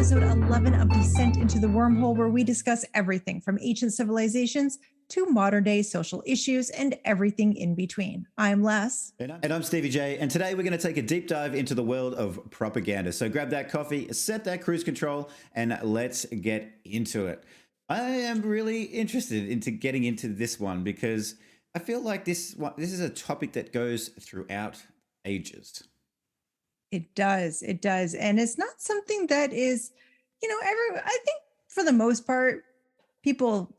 episode 11 of Dissent into the Wormhole, where we discuss everything from ancient civilizations to modern day social issues and everything in between. I'm Les. And I'm Stevie J, and today we're going to take a deep dive into the world of propaganda. So grab that coffee, set that cruise control, and let's get into it. I am really interested into getting into this one because I feel like this is a topic that goes throughout ages. It does. And it's not something that is, I think for the most part, people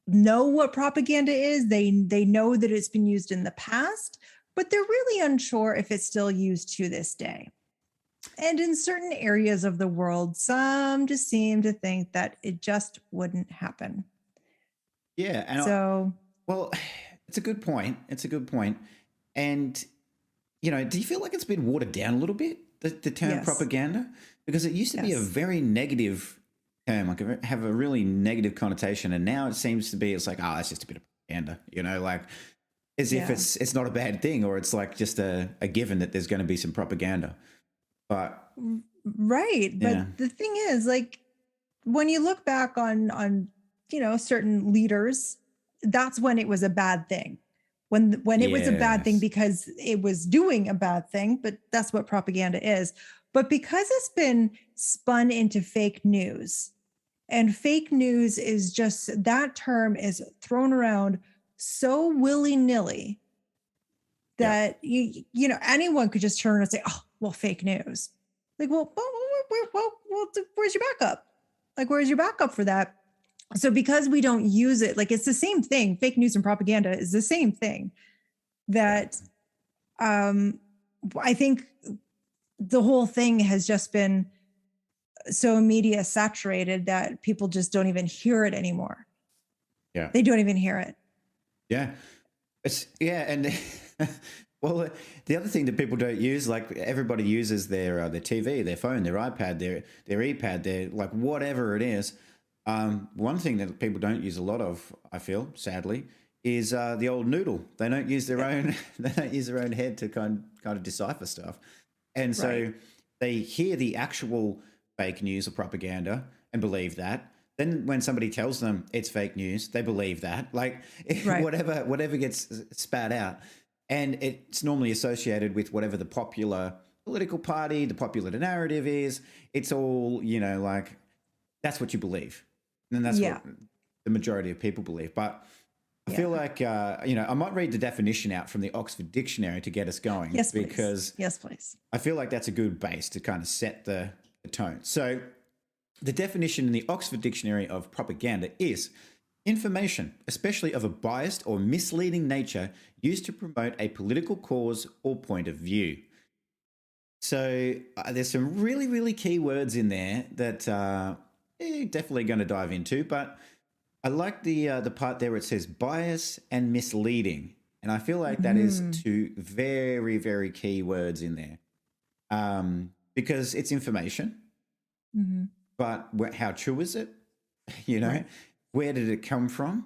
know what propaganda is. They know that it's been used in the past, but they're really unsure if it's still used to this day. And in certain areas of the world, some just seem to think that it just wouldn't happen. Yeah. And well, it's a good point. And do you feel like it's been watered down a little bit, the term propaganda? Because it used to be a very negative term, like have a really negative connotation. And now it seems to be, it's like, it's just a bit of propaganda, like as if it's not a bad thing, or it's like just a given that there's going to be some propaganda. But right. But the thing is, like, when you look back on certain leaders, that's when it was a bad thing. When it was a bad thing because it was doing a bad thing, but that's what propaganda is. But because it's been spun into fake news, and fake news is just, that term is thrown around so willy-nilly that anyone could just turn and say, oh, well, fake news. Like, well, where's your backup? Like, where's your backup for that? So because we don't use it, like, it's the same thing. Fake news and propaganda is the same thing. That I think the whole thing has just been so media saturated that people just don't even hear it anymore. Yeah. They don't even hear it. Yeah. And well, the other thing that people don't use, like everybody uses their TV, their phone, their iPad, their iPad, their like whatever it is. One thing that people don't use a lot of, I feel, sadly, is the old noodle. They don't use their own. They don't use their own head to kind of decipher stuff, and so they hear the actual fake news or propaganda and believe that. Then when somebody tells them it's fake news, they believe that. Like whatever gets spat out, and it's normally associated with whatever the popular political party, the popular narrative is. It's all like that's what you believe. And that's what the majority of people believe. But I feel like, I might read the definition out from the Oxford Dictionary to get us going. Yes, because Yes, please. I feel like that's a good base to kind of set the tone. So the definition in the Oxford Dictionary of propaganda is information, especially of a biased or misleading nature, used to promote a political cause or point of view. So there's some really, really key words in there that definitely going to dive into, but I like the part there where it says bias and misleading, and I feel like that is two very, very key words in there, because it's information, but how true is it? Where did it come from,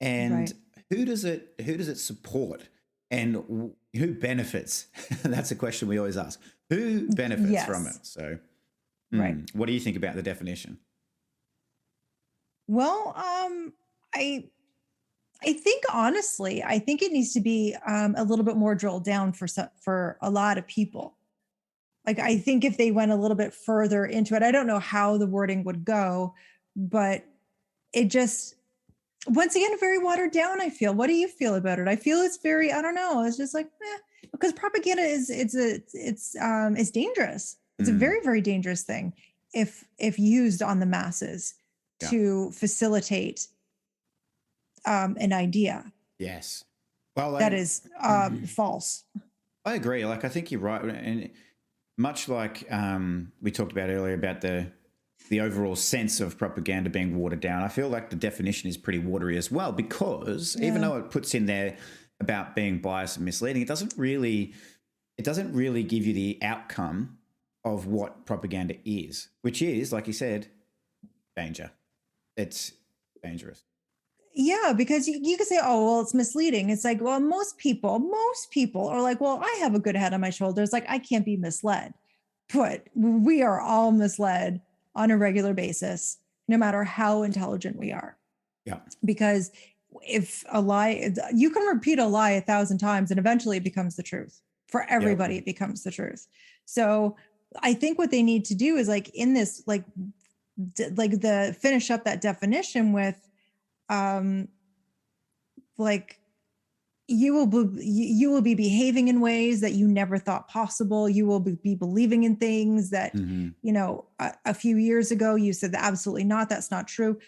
and who does it support, and who benefits? That's a question we always ask. Who benefits from it? So, what do you think about the definition? Well, I think honestly, I think it needs to be a little bit more drilled down for a lot of people. Like, I think if they went a little bit further into it, I don't know how the wording would go, but it just, once again, very watered down, I feel. What do you feel about it? I feel it's very, I don't know. It's just like, because propaganda is dangerous. It's a very, very dangerous thing if used on the masses to facilitate an idea. Yes. Well, that is false. I agree. Like, I think you're right. And much like we talked about earlier about the overall sense of propaganda being watered down, I feel like the definition is pretty watery as well, because even though it puts in there about being biased and misleading, it doesn't really give you the outcome of what propaganda is, which is, like you said, danger. It's dangerous. Yeah, because you could say, oh, well, it's misleading. It's like, well, most people are like, well, I have a good head on my shoulders. Like, I can't be misled. But we are all misled on a regular basis, no matter how intelligent we are. Yeah. Because if a lie, you can repeat a lie 1,000 times and eventually it becomes the truth. For everybody, it becomes the truth. So I think what they need to do is like in this, like the finish up that definition with, like you will be behaving in ways that you never thought possible. You will be believing in things that, you know, a few years ago you said that absolutely not, that's not true.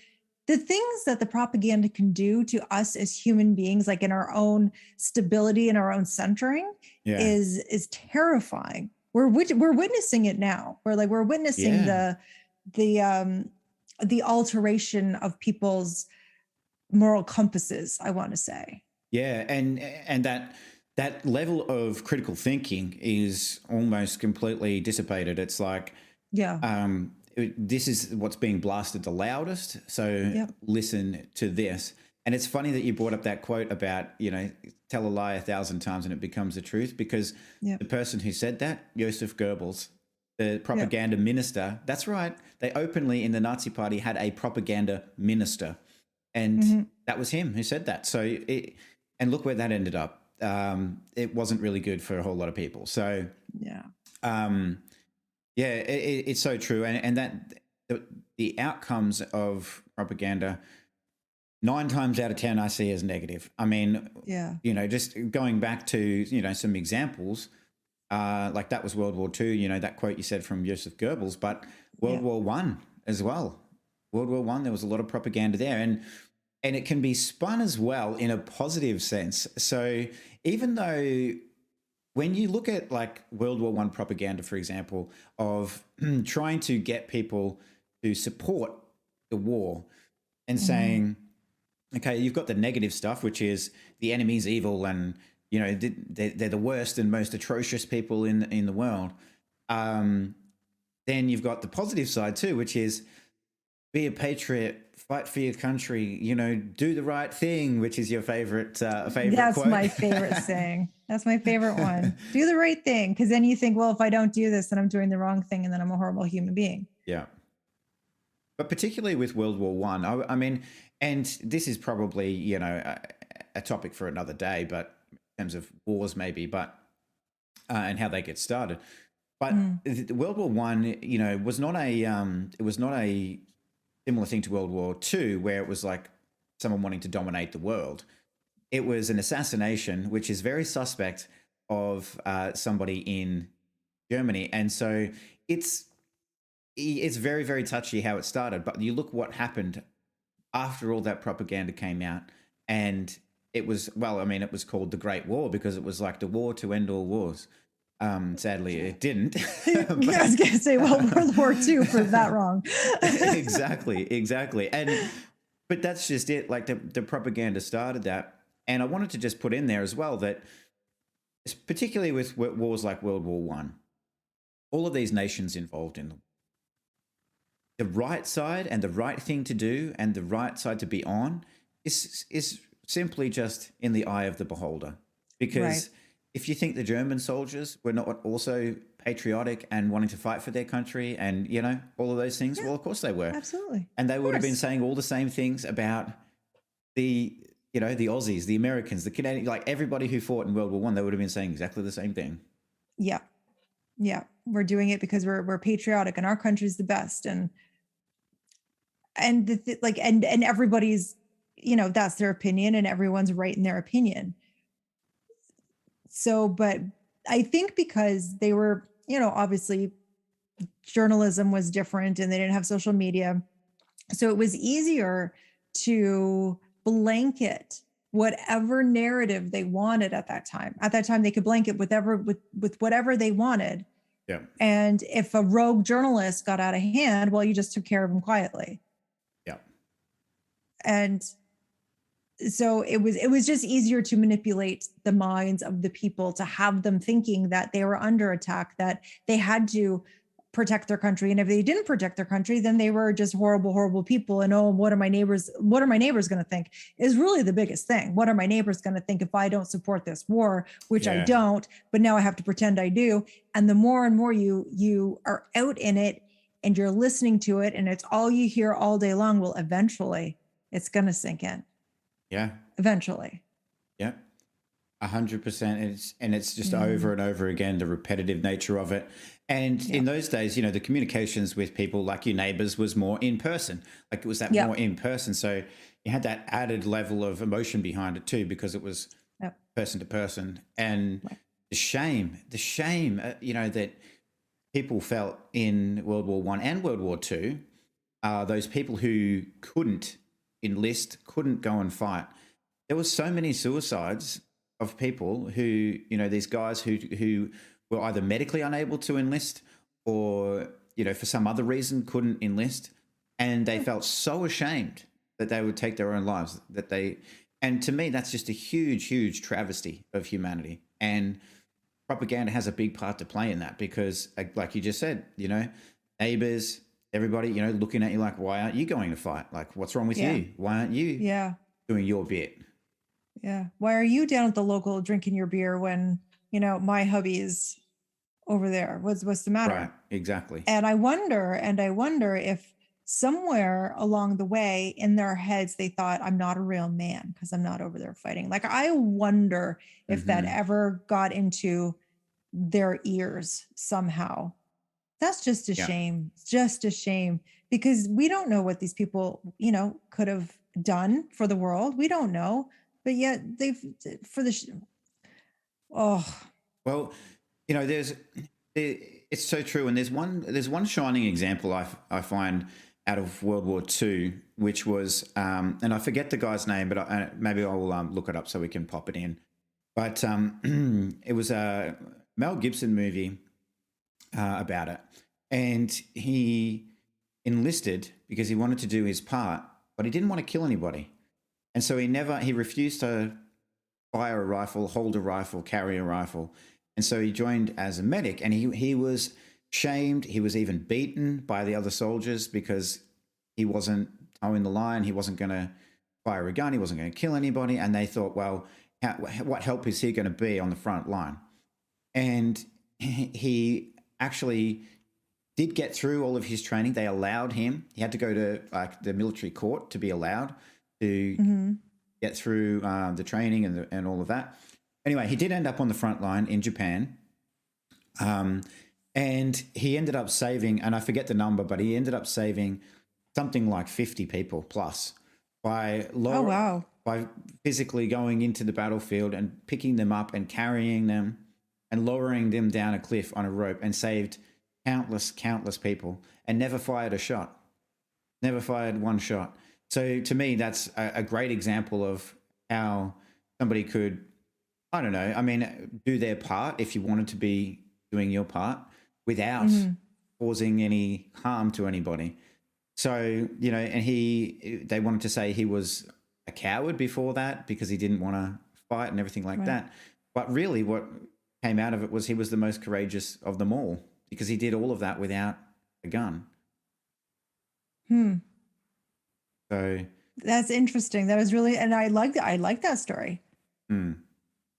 The things that the propaganda can do to us as human beings, like in our own stability and our own centering, is terrifying. We're witnessing it now. We're witnessing the alteration of people's moral compasses, I want to say. Yeah, and that level of critical thinking is almost completely dissipated. It's like, this is what's being blasted the loudest. So listen to this. And it's funny that you brought up that quote about, you know, tell a lie 1,000 times and it becomes the truth, because the person who said that, Joseph Goebbels, the propaganda minister, that's right. They openly in the Nazi party had a propaganda minister, and that was him who said that. So and look where that ended up. It wasn't really good for a whole lot of people. So it's so true. And that the outcomes of propaganda, 9 times out of 10, I see as negative. I mean, you know, just going back to, you know, some examples, like that was World War II, you know, that quote you said from Joseph Goebbels, but World War I as well. World War I, there was a lot of propaganda there. And it can be spun as well in a positive sense. So even though when you look at like World War I propaganda, for example, of trying to get people to support the war and saying, okay, you've got the negative stuff, which is the enemy's evil and, you know, they're the worst and most atrocious people in the world. Then you've got the positive side too, which is be a patriot, fight for your country, you know, do the right thing, which is your favorite That's quote. my favorite saying. That's my favorite one. Do the right thing. Because then you think, well, if I don't do this, then I'm doing the wrong thing and then I'm a horrible human being. Yeah. But particularly with World War I mean, and this is probably, you know, a topic for another day, but in terms of wars maybe, but and how they get started. But World War I, you know, was not a similar thing to World War II, where it was like someone wanting to dominate the world. It was an assassination, which is very suspect, of somebody in Germany. And so it's very, very touchy how it started. But you look what happened after all that propaganda came out. And it was, well, I mean, it was called the Great War because it was like the war to end all wars. Sadly, it didn't. I was going to say, well, World War II proved that wrong. Exactly. But that's just it. Like the propaganda started that. And I wanted to just put in there as well that, particularly with wars like World War I, all of these nations involved in them, the right side and the right thing to do and the right side to be on is simply just in the eye of the beholder. Because if you think the German soldiers were not also patriotic and wanting to fight for their country and, you know, all of those things, well, of course they were. Absolutely. And they would have been saying all the same things about the, you know, the Aussies, the Americans, the Canadians, like everybody who fought in World War I, they would have been saying exactly the same thing. Yeah. Yeah. We're doing it because we're patriotic and our country's the best. And everybody's, you know, that's their opinion and everyone's right in their opinion. So, but I think because they were, you know, obviously journalism was different and they didn't have social media. So it was easier to blanket whatever narrative they wanted at that time. At that time, they could blanket with whatever they wanted. Yeah. And if a rogue journalist got out of hand, well, you just took care of him quietly. Yeah. And so it was just easier to manipulate the minds of the people, to have them thinking that they were under attack, that they had to protect their country. And if they didn't protect their country, then they were just horrible, horrible people. And, oh, what are my neighbors going to think is really the biggest thing. What are my neighbors going to think if I don't support this war, which I don't, but now I have to pretend I do. And the more and more you are out in it, and you're listening to it and it's all you hear all day long, well, eventually it's going to sink in. Yeah. Eventually. Yeah. 100%. It's just over and over again, the repetitive nature of it. And in those days, the communications with people like your neighbors was more in person. Like it was that more in person. So you had that added level of emotion behind it too, because it was person to person. And the shame, that people felt in World War I and World War II, those people who couldn't enlist, couldn't go and fight. There was so many suicides of people who, these guys who were either medically unable to enlist or, for some other reason couldn't enlist. And they felt so ashamed that they would take their own lives, and to me, that's just a huge, huge travesty of humanity. And propaganda has a big part to play in that because, like you just said, neighbors, everybody, looking at you like, why aren't you going to fight? Like, what's wrong with you? Why aren't you doing your bit? Yeah. Why are you down at the local drinking your beer when, my hubby is over there? What's the matter? Right. Exactly. And I wonder if somewhere along the way in their heads, they thought, I'm not a real man because I'm not over there fighting. Like, I wonder if that ever got into their ears somehow. That's just a shame. Just a shame, because we don't know what these people, could have done for the world. We don't know. But yet well, it's so true. And there's one shining example I find out of World War II, which was, and I forget the guy's name, but maybe I'll look it up so we can pop it in. But it was a Mel Gibson movie about it. And he enlisted because he wanted to do his part, but he didn't want to kill anybody. And so he refused to fire a rifle, hold a rifle, carry a rifle. And so he joined as a medic, and he was shamed. He was even beaten by the other soldiers because he wasn't towing the line. He wasn't going to fire a gun. He wasn't going to kill anybody. And they thought, well, what help is he going to be on the front line? And he actually did get through all of his training. They allowed him. He had to go to the military court to be allowed to get through the training and all of that. Anyway, he did end up on the front line in Japan. And he ended up saving, and I forget the number, but he ended up saving something like 50 people plus by by physically going into the battlefield and picking them up and carrying them and lowering them down a cliff on a rope, and saved countless people and never fired a shot, never fired one shot. So to me, that's a great example of how somebody could, I don't know, do their part if you wanted to be doing your part without causing any harm to anybody. So, and they wanted to say he was a coward before that because he didn't want to fight and everything like that. But really what came out of it was he was the most courageous of them all because he did all of that without a gun. So that's interesting. That was really, and I like that story.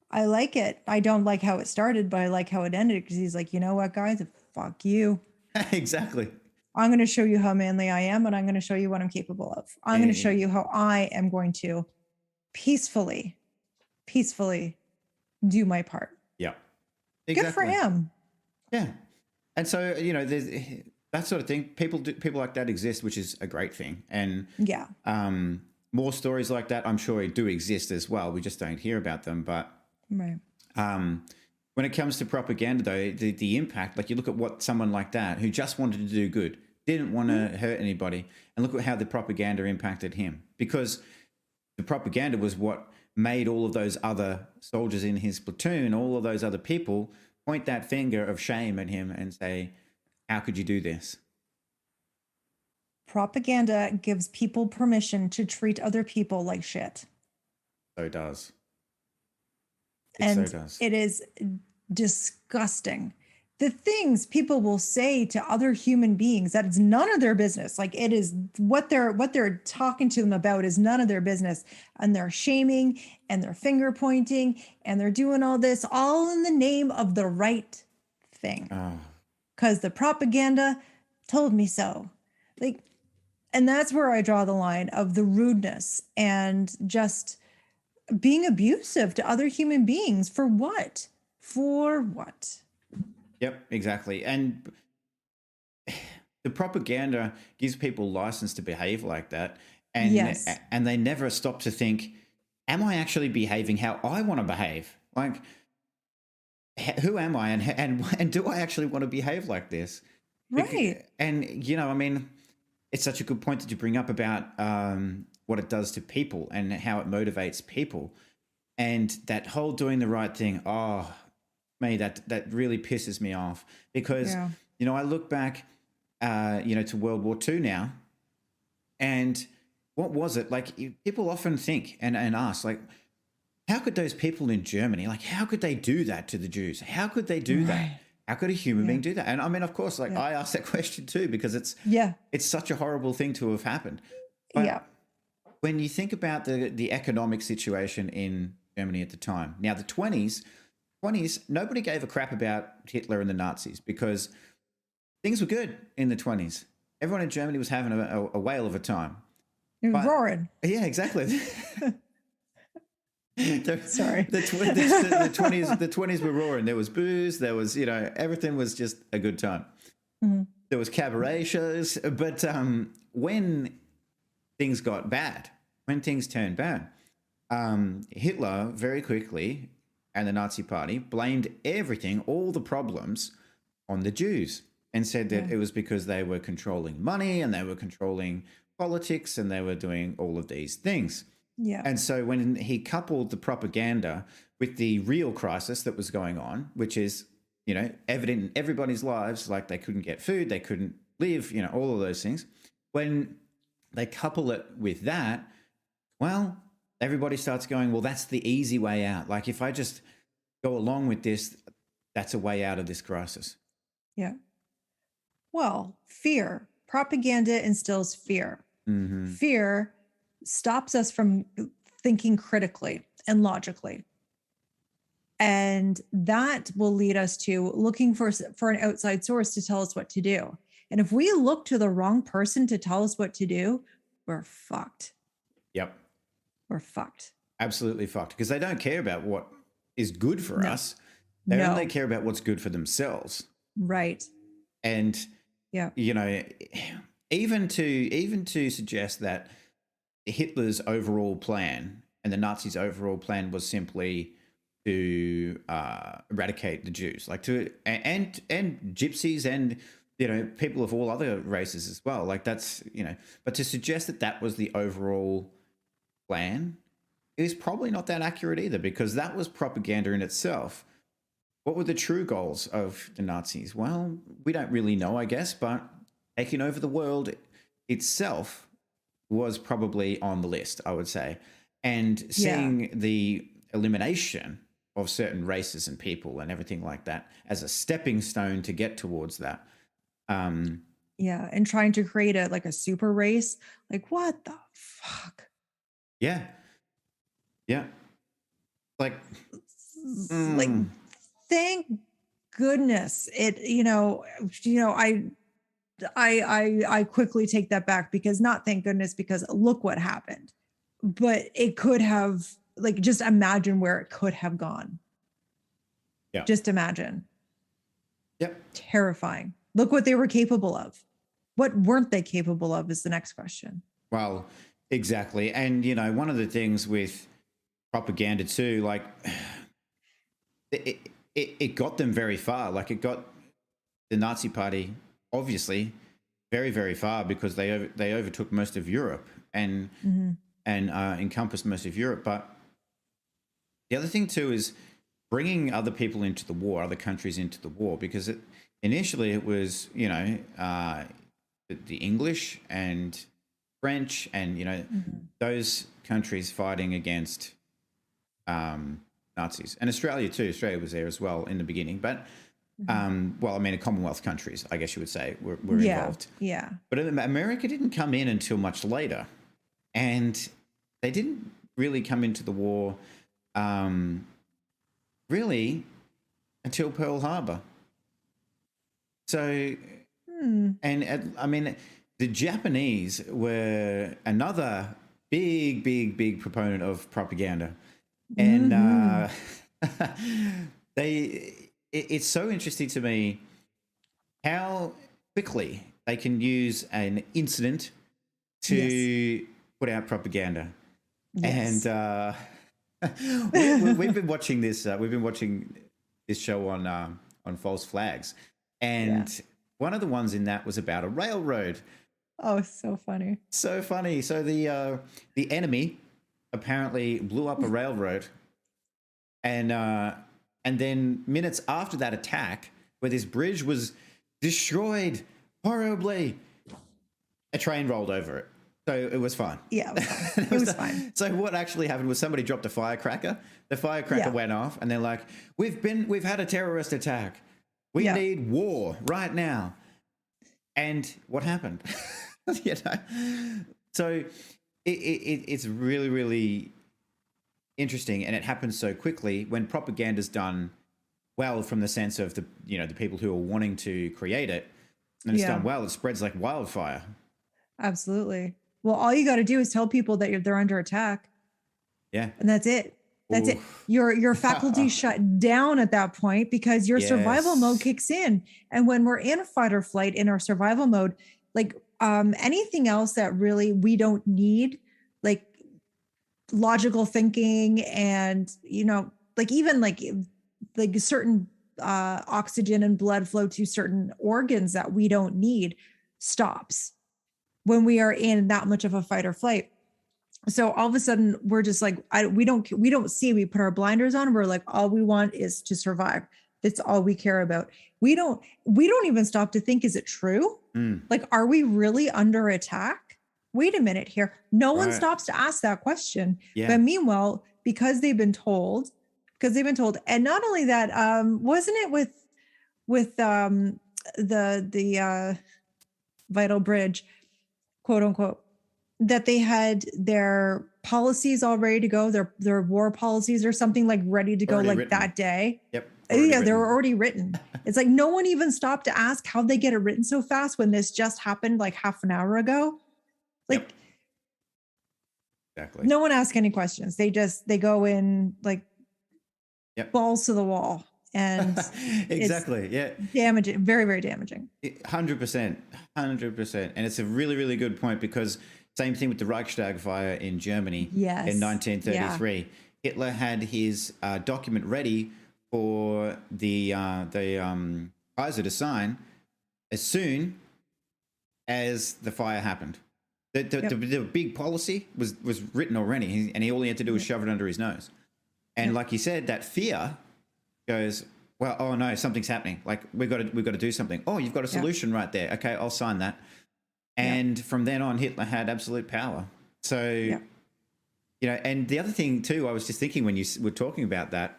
I like it. I don't like how it started, but I like how it ended, because he's like, you know what, guys, fuck you. Exactly. I'm going to show you how manly I am, and I'm going to show you what I'm capable of. I'm going to show you how I am going to peacefully do my part. Yeah. Exactly. Good for him. Yeah. And so, there's that sort of thing. People like that exist, which is a great thing. And more stories like that, I'm sure, do exist as well. We just don't hear about them. But when it comes to propaganda, though, the impact, like you look at what someone like that who just wanted to do good, didn't want to hurt anybody, and look at how the propaganda impacted him, because the propaganda was what made all of those other soldiers in his platoon, all of those other people, point that finger of shame at him and say, how could you do this? Propaganda gives people permission to treat other people like shit. So it does. It is disgusting. The things people will say to other human beings, that it's none of their business. Like, it is what they're talking to them about is none of their business. And they're shaming and they're finger pointing and they're doing all this all in the name of the right thing. Because the propaganda told me so. Like, and that's where I draw the line of the rudeness and just being abusive to other human beings. For what? For what? Yep, exactly. And the propaganda gives people license to behave like that. And, Yes. and they never stop to think, am I actually behaving how I want to behave? Like, who am I, and do I actually want to behave like this? Right. And I mean, it's such a good point that you bring up about what it does to people and how it motivates people, and that whole doing the right thing. Oh, me, that really pisses me off because I look back, to World War II now, and what was it like? People often think and ask, like, how could those people in Germany, like, how could they do that to the Jews? How could they do that? How could a human being do that? And I mean, of course, like I asked that question too, because it's such a horrible thing to have happened. But when you think about the economic situation in Germany at the time, now the 20s, nobody gave a crap about Hitler and the Nazis because things were good in the 20s. Everyone in Germany was having a whale of a time. It was roaring. Yeah, exactly. Sorry. The 20s were roaring. There was booze. There was, everything was just a good time. Mm-hmm. There was cabaret shows. But when things got bad, when things turned bad, Hitler very quickly and the Nazi Party blamed everything, all the problems, on the Jews and said that it was because they were controlling money and they were controlling politics and they were doing all of these things. Yeah. And so when he coupled the propaganda with the real crisis that was going on, which is, evident in everybody's lives, like they couldn't get food, they couldn't live, all of those things. When they couple it with that, well, everybody starts going, well, that's the easy way out. Like if I just go along with this, that's a way out of this crisis. Yeah. Well, fear. Propaganda instills fear. Mm-hmm. Fear stops us from thinking critically and logically. And that will lead us to looking for an outside source to tell us what to do. And if we look to the wrong person to tell us what to do, we're fucked. Yep. We're fucked. Absolutely fucked. Because they don't care about what is good for us. They only care about what's good for themselves. Right. And, even to suggest that Hitler's overall plan and the Nazis' overall plan was simply to eradicate the Jews, like and gypsies and people of all other races as well. Like that's but to suggest that was the overall plan is probably not that accurate either, because that was propaganda in itself. What were the true goals of the Nazis? Well, we don't really know, I guess, but taking over the world itself was probably on the list, I would say. And seeing the elimination of certain races and people and everything like that as a stepping stone to get towards that. And trying to create a super race. Like, what the fuck? Yeah. Like, thank goodness I quickly take that back, because not thank goodness, because look what happened. But it could have, just imagine where it could have gone. Yeah. Just imagine. Yep. Terrifying. Look what they were capable of. What weren't they capable of is the next question. Well, exactly. And, one of the things with propaganda too, like it got them very far. Like it got the Nazi Party obviously very, very far, because they overtook most of Europe and encompassed most of Europe. But the other thing too is bringing other people into the war, other countries into the war, because initially it was the English and French and those countries fighting against Nazis, and Australia too. Australia was there as well in the beginning, but Commonwealth countries, I guess you would say, were involved. Yeah. But America didn't come in until much later, and they didn't really come into the war really until Pearl Harbor. So And I mean, the Japanese were another big proponent of propaganda. And it's so interesting to me how quickly they can use an incident to put out propaganda. Yes. And we've been watching this. We've been watching this show on false flags, and one of the ones in that was about a railroad. Oh, so funny! So funny. So the enemy apparently blew up a railroad, and then minutes after that attack, where this bridge was destroyed horribly, a train rolled over it. So it was fine. Yeah, it was fine. So what actually happened was somebody dropped a firecracker. The firecracker went off, and they're like, "We've had a terrorist attack. We need war right now." And what happened? So it's really interesting, and it happens so quickly when propaganda's done well, from the sense of the people who are wanting to create it, and it's done well. It spreads like wildfire. Absolutely. Well, all you got to do is tell people that they're under attack. Yeah. And that's it. That's it. Your faculty shut down at that point, because your survival mode kicks in. And when we're in fight or flight in our survival mode, like anything else that really we don't need, like logical thinking and, like even like certain oxygen and blood flow to certain organs that we don't need stops when we are in that much of a fight or flight. So all of a sudden we're just like, we don't see, we put our blinders on. We're like, all we want is to survive. That's all we care about. We don't even stop to think, is it true? Like, are we really under attack? Wait a minute here. No one stops to ask that question. Yeah. But meanwhile, because they've been told, and not only that, wasn't it with the Vital Bridge, quote unquote, that they had their policies all ready to go, their war policies or something, like ready to go, like written. That day. Yep. They were already written. It's like no one even stopped to ask how they get it written so fast when this just happened like half an hour ago. Like, exactly. No one asked any questions. They go in like balls to the wall. And exactly. Damaging, very, very damaging. 100%. And it's a really good point, because same thing with the Reichstag fire in Germany in 1933. Yeah. Hitler had his document ready for the Kaiser to sign as soon as the fire happened. The big policy was written already, and all he had to do was shove it under his nose. And like you said, that fear goes, well, oh no, something's happening. Like we've got to do something. Oh, you've got a solution right there. Okay, I'll sign that. And from then on, Hitler had absolute power. So, and the other thing too, I was just thinking when you were talking about that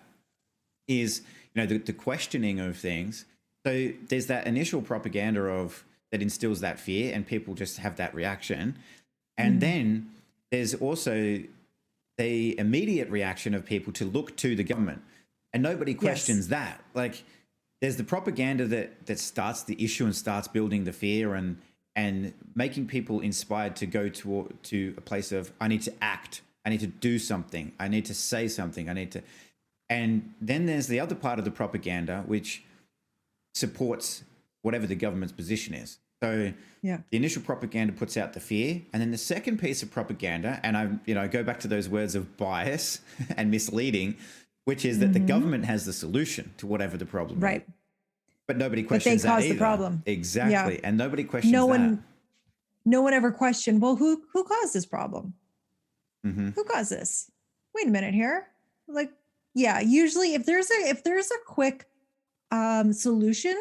is, the questioning of things. So there's that initial propaganda that instills that fear, and people just have that reaction. And then there's also the immediate reaction of people to look to the government. And nobody questions that. Like, there's the propaganda that starts the issue and starts building the fear and making people inspired to go to a place of, I need to act, I need to do something, I need to say something, and then there's the other part of the propaganda which supports whatever the government's position is. So the initial propaganda puts out the fear, and then the second piece of propaganda, and I go back to those words of bias and misleading, which is that the government has the solution to whatever the problem is. But nobody questions that either. They caused the problem. Exactly. Yeah. And nobody questions that. No one ever questioned, well, who caused this problem? Who caused this? Wait a minute here. Like, usually if there's a quick solution,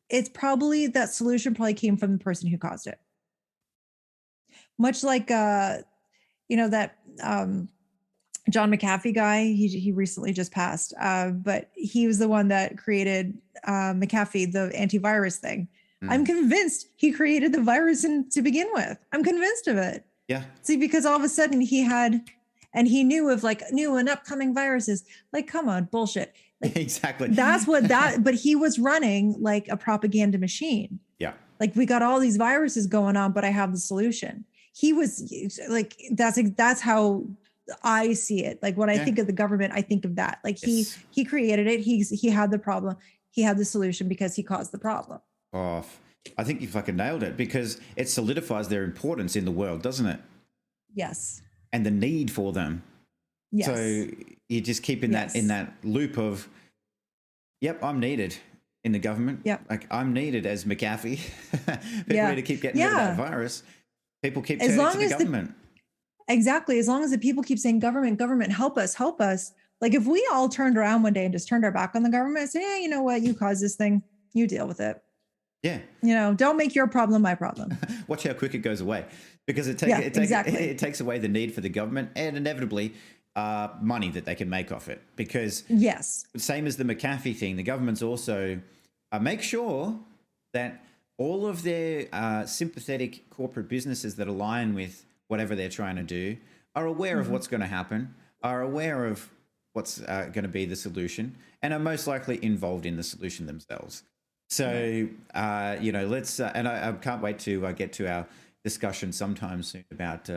it's probably that solution probably came from the person who caused it. Much like that John McAfee guy, he recently just passed, but he was the one that created McAfee, the antivirus thing. I'm convinced he created the virus to begin with. I'm convinced of it. Yeah. See, because all of a sudden he knew of like new and upcoming viruses. Like, come on, bullshit. Like, exactly. But he was running like a propaganda machine. Yeah. Like, we got all these viruses going on, but I have the solution. He was like, that's how I see it. Like, when I think of the government, I think of that. Like, he created it. He had the problem. He had the solution because he caused the problem. Oh, I think you fucking nailed it, because it solidifies their importance in the world, doesn't it? Yes. And the need for them. Yes. So you just keep in that loop of, yep, I'm needed in the government. Yep. Like, I'm needed as McAfee. People need to keep getting rid of that virus. People keep turning to the government. Exactly. As long as the people keep saying, government, help us, help us. Like, if we all turned around one day and just turned our back on the government and said, yeah, you know what? You caused this thing. You deal with it. Yeah. You know, don't make your problem my problem. Watch how quick it goes away, because it takes away the need for the government, and inevitably money that they can make off it. Because same as the McAfee thing, the government's also make sure that all of their sympathetic corporate businesses that align with whatever they're trying to do are aware of what's going to happen, are aware of what's going to be the solution, and are most likely involved in the solution themselves. So, you know, let's, and I can't wait to get to our discussion sometime soon about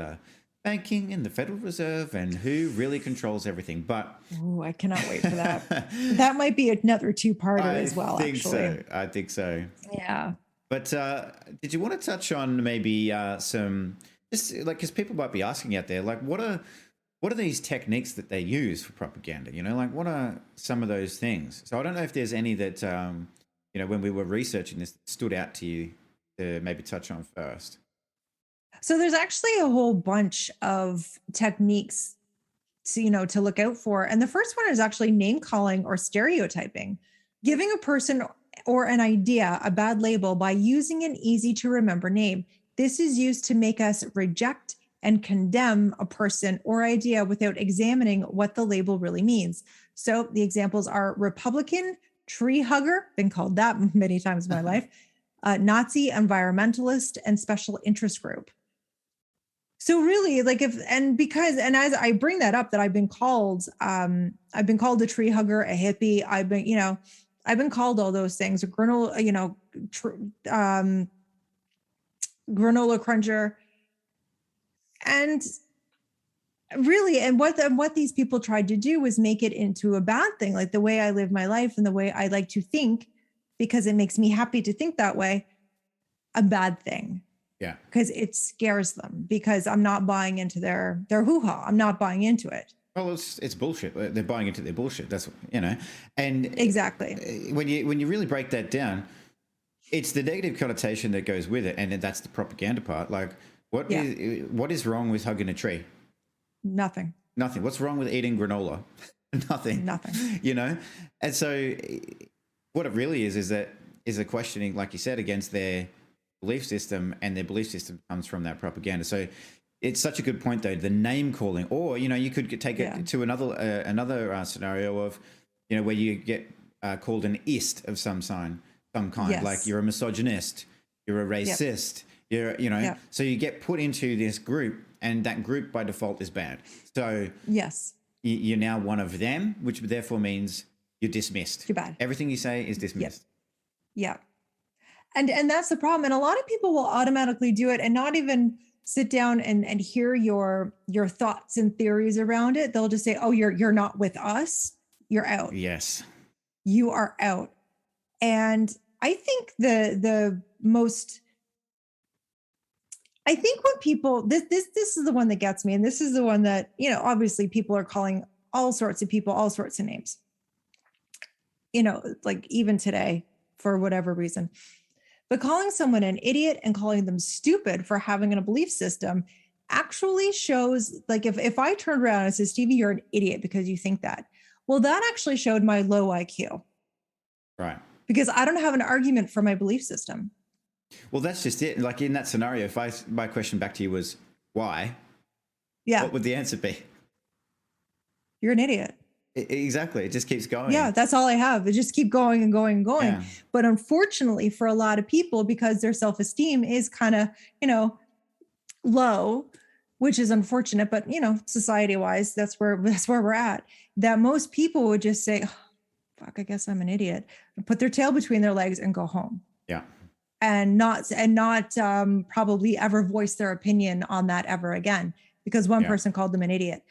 banking and the Federal Reserve and who really controls everything. But I cannot wait for that. That might be another two-parter as well, actually. I think so. Yeah. But did you want to touch on maybe some, just like, because people might be asking out there, like, what are these techniques that they use for propaganda? You know, like, what are some of those things? So I don't know if there's any that, you know, when we were researching this, stood out to you to maybe touch on first. So there's actually a whole bunch of techniques to, you know, to look out for. And the first one is actually name calling or stereotyping, giving a person or an idea a bad label by using an easy to remember name. This is used to make us reject and condemn a person or idea without examining what the label really means. So the examples are Republican, tree hugger, been called that many times in my life, Nazi, environmentalist, and special interest group. So really, like, as I bring that up, that I've been called a tree hugger, a hippie. I've been called all those things, a granola, you know, granola cruncher. And really, and what these people tried to do was make it into a bad thing, like the way I live my life and the way I like to think, because it makes me happy to think that way, a bad thing. Yeah. Because it scares them, because I'm not buying into their hoo-ha. I'm not buying into it. Well, it's bullshit. They're buying into their bullshit. That's, you know, and exactly. When you really break that down, it's the negative connotation that goes with it, and that's the propaganda part. Like, what is wrong with hugging a tree? Nothing. What's wrong with eating granola? Nothing. You know, and so what it really is a questioning, like you said, against their belief system, and their belief system comes from that propaganda. So it's such a good point, though, the name calling, or, you know, you could take it to another scenario of, you know, where you get called an ist of some kind, like you're a misogynist, you're a racist, you're, you know, so you get put into this group, and that group by default is bad. So you're now one of them, which therefore means you're dismissed. You're bad. Everything you say is dismissed. Yeah. And that's the problem. And a lot of people will automatically do it and not even sit down and hear your thoughts and theories around it. They'll just say, oh, you're not with us. You're out. Yes. You are out. And I think I think when people, this is the one that gets me. And this is the one that, you know, obviously people are calling all sorts of people, all sorts of names, you know, like even today, for whatever reason. But calling someone an idiot and calling them stupid for having a belief system actually shows, like, if I turned around and said, Stevie, you're an idiot because you think that. Well, that actually showed my low IQ. Right. Because I don't have an argument for my belief system. Well, that's just it. Like, in that scenario, if my question back to you was, why? Yeah. What would the answer be? You're an idiot. Exactly. It just keeps going. Yeah, that's all I have. It just keep going and going and going. Yeah. But unfortunately for a lot of people, because their self-esteem is kind of, you know, low, which is unfortunate, but, you know, society-wise, that's where we're at, that most people would just say, oh, fuck, I guess I'm an idiot, and put their tail between their legs and go home. Yeah. and not probably ever voice their opinion on that ever again because one person called them an idiot.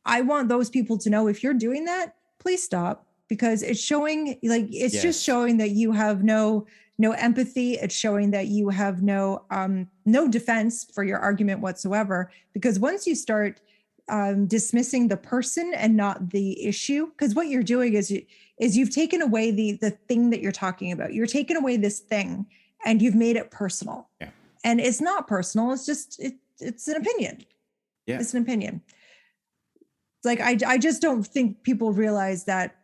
I want those people to know, if you're doing that, please stop, because it's showing, like, it's just showing that you have no empathy. It's showing that you have no defense for your argument whatsoever. Because once you start dismissing the person and not the issue, because what you're doing is you've taken away the thing that you're talking about. You're taking away this thing and you've made it personal. Yeah. And it's not personal. It's just, it's an opinion. Yeah. It's an opinion. It's like, I just don't think people realize that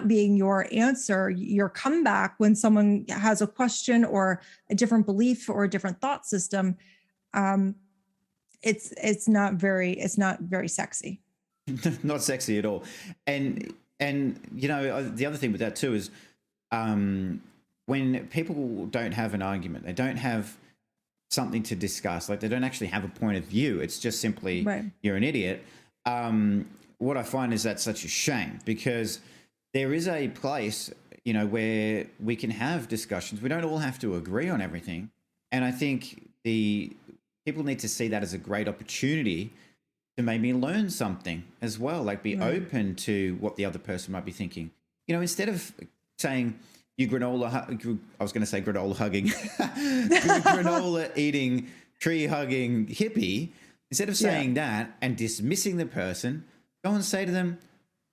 being your answer, your comeback when someone has a question or a different belief or a different thought system, it's not very sexy. Not sexy at all. And you know, the other thing with that too is when people don't have an argument, they don't have something to discuss, like they don't actually have a point of view, it's just simply you're an idiot. What I find is that's such a shame, because there is a place, you know, where we can have discussions. We don't all have to agree on everything. And I think people need to see that as a great opportunity to maybe learn something as well, like be open to what the other person might be thinking. You know, instead of saying, you granola, I was going to say granola hugging, granola eating, tree hugging hippie, instead of saying that and dismissing the person, go and say to them,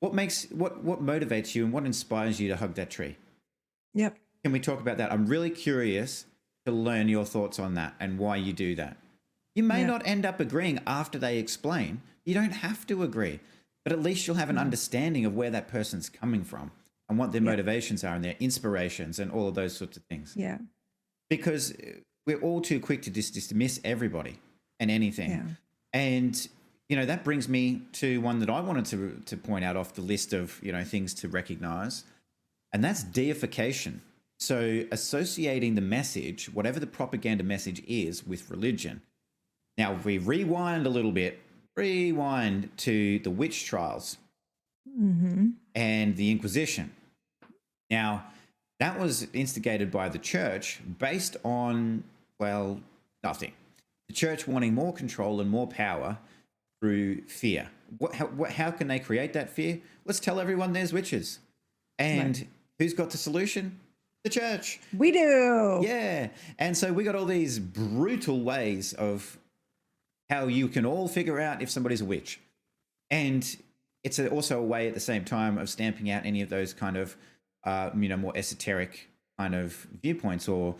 what motivates you and what inspires you to hug that tree? Yep. Can we talk about that? I'm really curious to learn your thoughts on that and why you do that. You may not end up agreeing after they explain. You don't have to agree, but at least you'll have an understanding of where that person's coming from and what their motivations are and their inspirations and all of those sorts of things. Yeah. Because we're all too quick to dismiss everybody and anything. Yeah. And, you know, that brings me to one that I wanted to point out off the list of, you know, things to recognize, and that's deification. So associating the message, whatever the propaganda message is, with religion. Now, if we rewind a little bit, to the witch trials and the Inquisition. Now, that was instigated by the church based on, well, nothing. The church wanting more control and more power through fear. How can they create that fear? Let's tell everyone there's witches. And who's got the solution? The church. We do. Yeah. And so we got all these brutal ways of how you can all figure out if somebody's a witch. And it's also a way at the same time of stamping out any of those kind of, you know, more esoteric kind of viewpoints or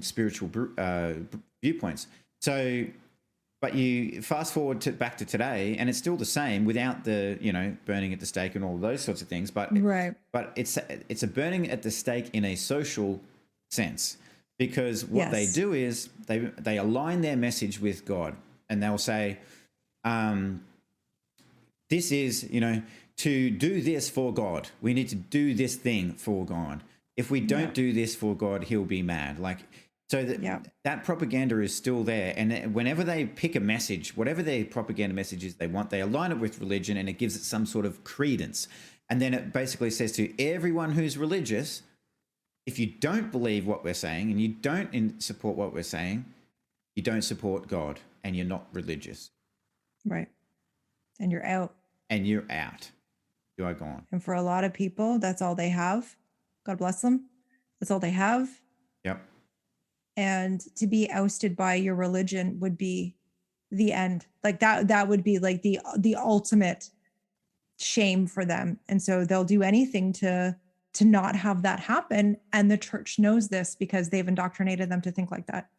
spiritual viewpoints. So, but you fast forward back to today, and it's still the same without the, you know, burning at the stake and all of those sorts of things. But but it's a burning at the stake in a social sense, because what they do is they align their message with God, and they'll say, this is, you know, to do this for God. We need to do this thing for God. If we don't do this for God, he'll be mad. Like, so that propaganda is still there. And whenever they pick a message, whatever their propaganda message is they want, they align it with religion, and it gives it some sort of credence. And then it basically says to everyone who's religious, if you don't believe what we're saying and you don't support what we're saying, you don't support God and you're not religious. Right. And you're out. And you're out. You are gone. And for a lot of people, that's all they have. God bless them. That's all they have. Yep. And to be ousted by your religion would be the end. Like that would be like the ultimate shame for them. And so they'll do anything to not have that happen. And the church knows this because they've indoctrinated them to think like that.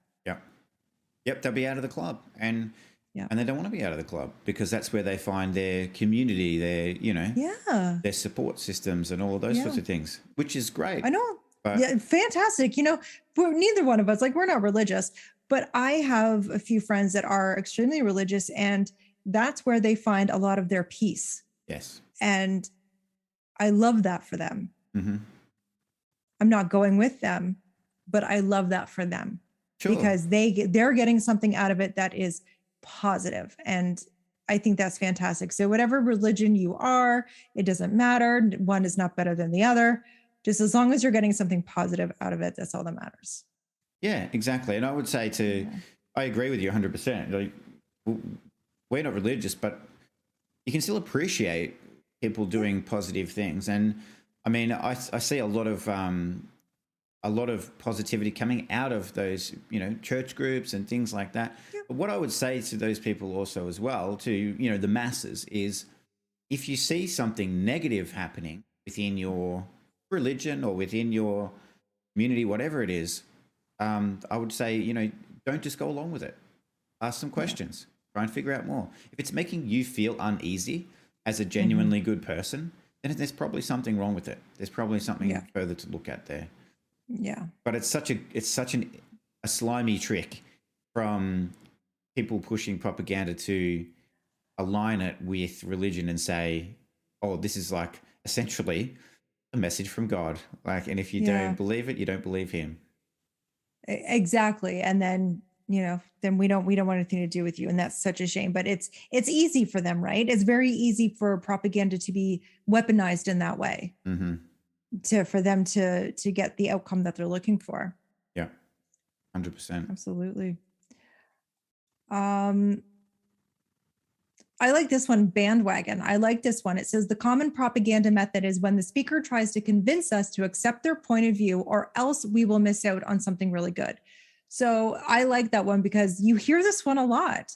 Yep. They'll be out of the club. And they don't want to be out of the club, because that's where they find their community, their, you know, their support systems and all of those sorts of things, which is great. I know. But, fantastic. You know, neither one of us, like, we're not religious, but I have a few friends that are extremely religious, and that's where they find a lot of their peace. Yes. And I love that for them. Mm-hmm. I'm not going with them, but I love that for them. Sure. Because they're getting something out of it that is positive. And I think that's fantastic. So whatever religion you are, it doesn't matter. One is not better than the other. Just as long as you're getting something positive out of it, that's all that matters. Yeah, exactly. And I would say I agree with you 100%. Like, we're not religious, but you can still appreciate people doing positive things. And I mean, I see a lot of positivity coming out of those, church groups and things like that. Yep. But what I would say to those people also as well, to, the masses, is if you see something negative happening within your religion or within your community, whatever it is, I would say, don't just go along with it. Ask some questions. Try and figure out more. If it's making you feel uneasy as a genuinely good person, then there's probably something wrong with it. There's probably something further to look at there. Yeah. But it's such a slimy trick from people pushing propaganda to align it with religion and say, oh, this is like essentially a message from God. Like, and if you don't believe it, you don't believe him. Exactly. And then, then we don't want anything to do with you. And that's such a shame, but it's easy for them, right? It's very easy for propaganda to be weaponized in that way. For them to get the outcome that they're looking for. Yeah. 100%. Absolutely. I like this one, bandwagon. I like this one. It says the common propaganda method is when the speaker tries to convince us to accept their point of view, or else we will miss out on something really good. So I like that one because you hear this one a lot.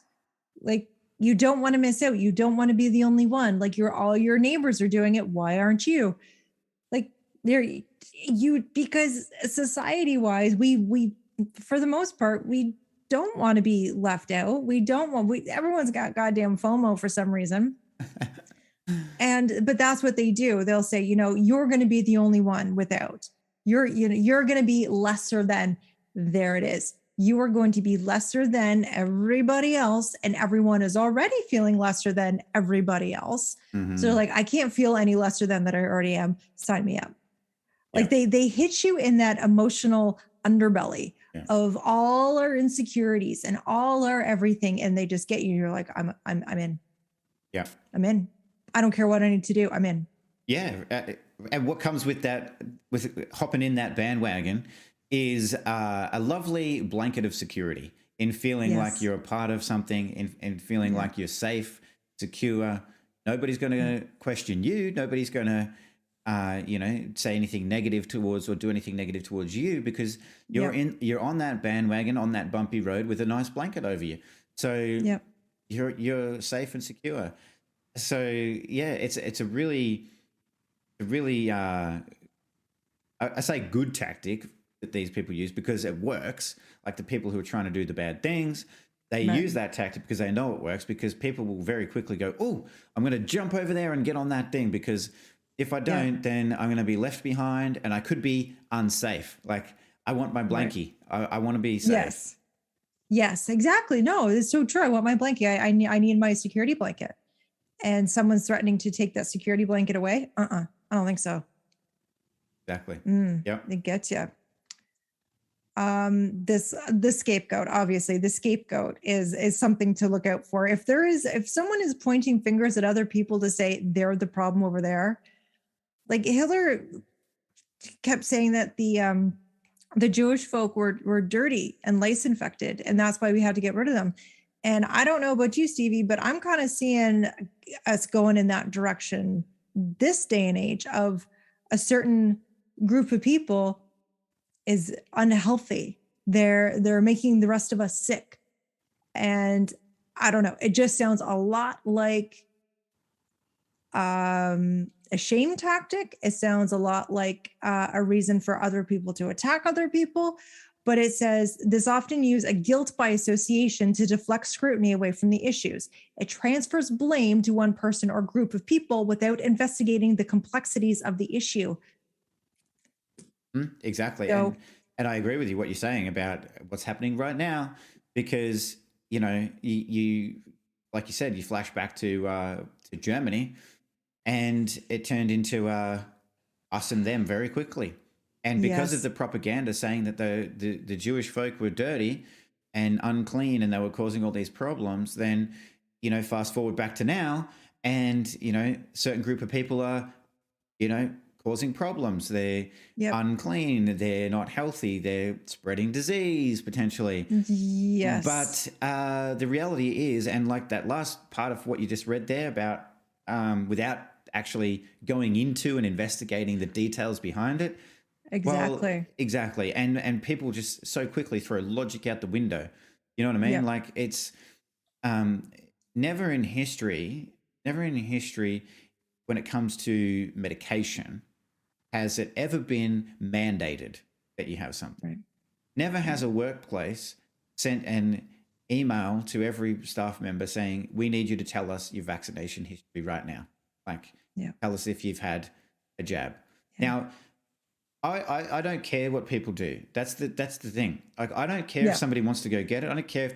Like, you don't want to miss out. You don't want to be the only one. Like, all your neighbors are doing it. Why aren't you? Like, because society-wise, we for the most part, we don't want to be left out. Everyone's got goddamn FOMO for some reason. But that's what they do. They'll say, you're going to be the only one without. You're going to be lesser than. There it is. You are going to be lesser than everybody else, and everyone is already feeling lesser than everybody else. So they're like, I can't feel any lesser than that I already am. Sign me up. Like they hit you in that emotional underbelly of all our insecurities and all our everything, and they just get you. You're like, I'm in. Yeah, I'm in. I don't care what I need to do. I'm in. Yeah, and what comes with that, with hopping in that bandwagon, is a lovely blanket of security in feeling like you're a part of something, and feeling like you're safe, secure. Nobody's going to question you. Nobody's going to say anything negative towards or do anything negative towards you, because you're on that bandwagon, on that bumpy road with a nice blanket over you. So you're safe and secure. So it's a really I say good tactic that these people use because it works. Like the people who are trying to do the bad things, they use that tactic because they know it works, because people will very quickly go, oh, I'm going to jump over there and get on that thing, because if I don't, then I'm going to be left behind and I could be unsafe. Like, I want my blankie. I want to be safe. Yes, exactly. No, it's so true. I want my blankie. I need my security blanket. And someone's threatening to take that security blanket away. I don't think so. Exactly. It gets you. The scapegoat, obviously the scapegoat is something to look out for. If someone is pointing fingers at other people to say they're the problem over there, like Hitler kept saying that the Jewish folk were dirty and lice infected, and that's why we had to get rid of them. And I don't know about you, Stevie, but I'm kind of seeing us going in that direction this day and age, of a certain group of people is unhealthy. They're making the rest of us sick. And I don't know, it just sounds a lot like a shame tactic. It sounds a lot like a reason for other people to attack other people. But it says this often use a guilt by association to deflect scrutiny away from the issues. It transfers blame to one person or group of people without investigating the complexities of the issue. Exactly. So, and I agree with you what you're saying about what's happening right now, because, you like you said, you flash back to Germany, and it turned into us and them very quickly. And because of the propaganda saying that the Jewish folk were dirty and unclean and they were causing all these problems, then, fast forward back to now, and, certain group of people are, causing problems. They're Yep. unclean. They're not healthy. They're spreading disease potentially. Yes. But the reality is, and like that last part of what you just read there about without actually going into and investigating the details behind it. Exactly. Well, exactly. And people just so quickly throw logic out the window. You know what I mean? Yep. Like it's never in history when it comes to medication has it ever been mandated that you have something. Right. Never has a workplace sent an email to every staff member saying, we need you to tell us your vaccination history right now. Like, tell us if you've had a jab. Now, I don't care what people do. That's the thing. Like, I don't care if somebody wants to go get it. I don't care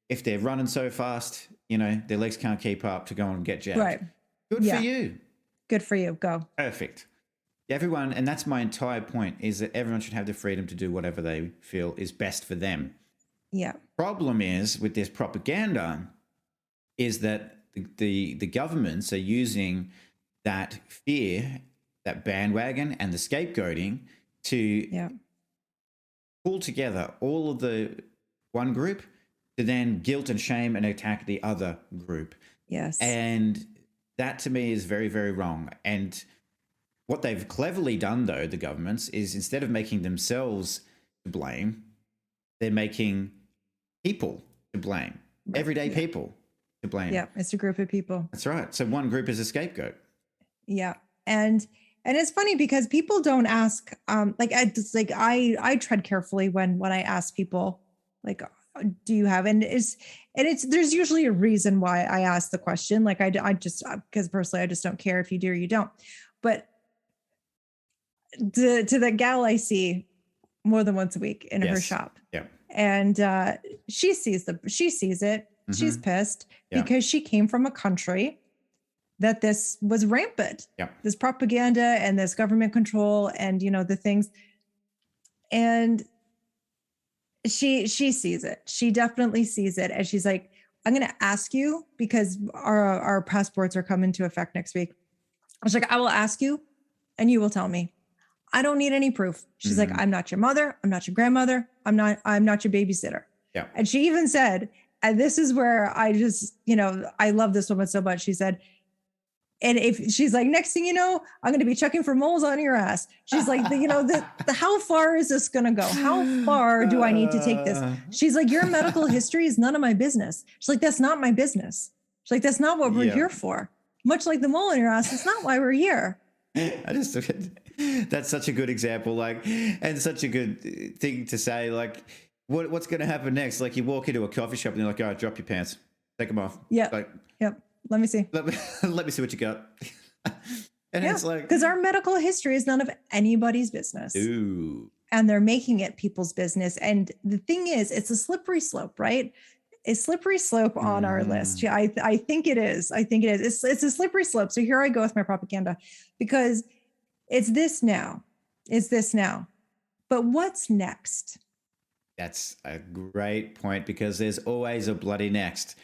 if they're running so fast, you know, their legs can't keep up to go and get jabbed. Right. Good for you. Good for you. Go. Perfect. Everyone, and that's my entire point, is that everyone should have the freedom to do whatever they feel is best for them. Yeah. Problem is with this propaganda is that the governments are using that fear, that bandwagon and the scapegoating to pull together all of the one group to then guilt and shame and attack the other group. Yes. And that to me is very, very wrong. And what they've cleverly done, though, the governments, is instead of making themselves to blame, they're making people to blame, everyday people to blame. Yeah, it's a group of people. That's right. So one group is a scapegoat. Yeah. And it's funny because people don't ask, I tread carefully when I ask people, like, do you have, and there's usually a reason why I ask the question. Like I just, because personally, I just don't care if you do or you don't. But to the gal I see more than once a week in her shop. Yeah. And she sees it. Mm-hmm. She's pissed because she came from a country that this was rampant. Yeah. This propaganda and this government control and, you know, the things. And she sees it. She definitely sees it. And she's like, I'm going to ask you because our passports are coming into effect next week. I was like, I will ask you and you will tell me. I don't need any proof. She's like, I'm not your mother. I'm not your grandmother. I'm not your babysitter. Yeah. And she even said, and this is where I just, you know, I love this woman so much. She said, and if she's like, next thing you know, I'm going to be checking for moles on your ass. She's like, how far is this going to go? How far do I need to take this? She's like, your medical history is none of my business. She's like, that's not my business. She's like, that's not what we're here for. Much like the mole on your ass, it's not why we're here. That's such a good example, like, and such a good thing to say, like, what's going to happen next? Like, you walk into a coffee shop and you're like, all right, drop your pants, take them off. Yeah. Like, yep. Let me see. Let me see what you got. And it's like, because our medical history is none of anybody's business. Ooh. And they're making it people's business. And the thing is, it's a slippery slope, right? A slippery slope on our list. Yeah, I think it is. I think it is. It's a slippery slope. So here I go with my propaganda because it's this now. It's this now. But what's next? That's a great point because there's always a bloody next.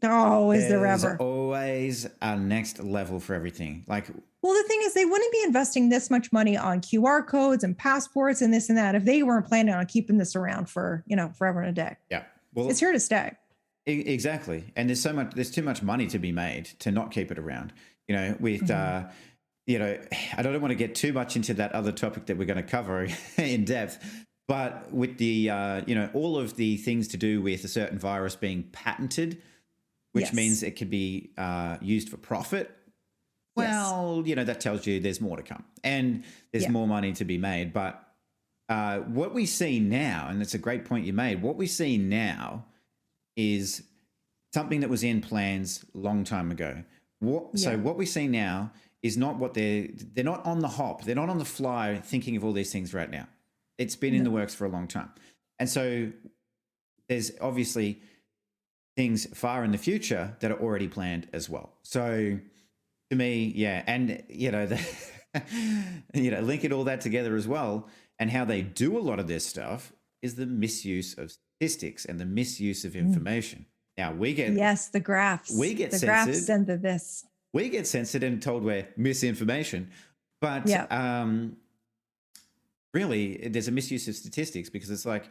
Oh, is there ever? There's always a next level for everything. Like, well, the thing is, they wouldn't be investing this much money on QR codes and passports and this and that if they weren't planning on keeping this around for, you know, forever and a day. Yeah. Well, it's here to stay. Exactly. And there's too much money to be made to not keep it around, you know, with, you know, I don't want to get too much into that other topic that we're going to cover in depth, but with the, you know, all of the things to do with a certain virus being patented, which means it can be used for profit. Well, you know, that tells you there's more to come and there's more money to be made. But what we see now, and it's a great point you made, what we see now is something that was in plans a long time ago. So what we see now is not what they're not on the hop. They're not on the fly thinking of all these things right now. It's been in the works for a long time. And so there's obviously things far in the future that are already planned as well. So to me, and you know, you know, linking all that together as well, and how they do a lot of this stuff is the misuse of statistics and the misuse of information. Now we get the graphs. We get the censored. Graphs and the this. We get censored and told we're misinformation. But Yeah. really, there's a misuse of statistics because it's like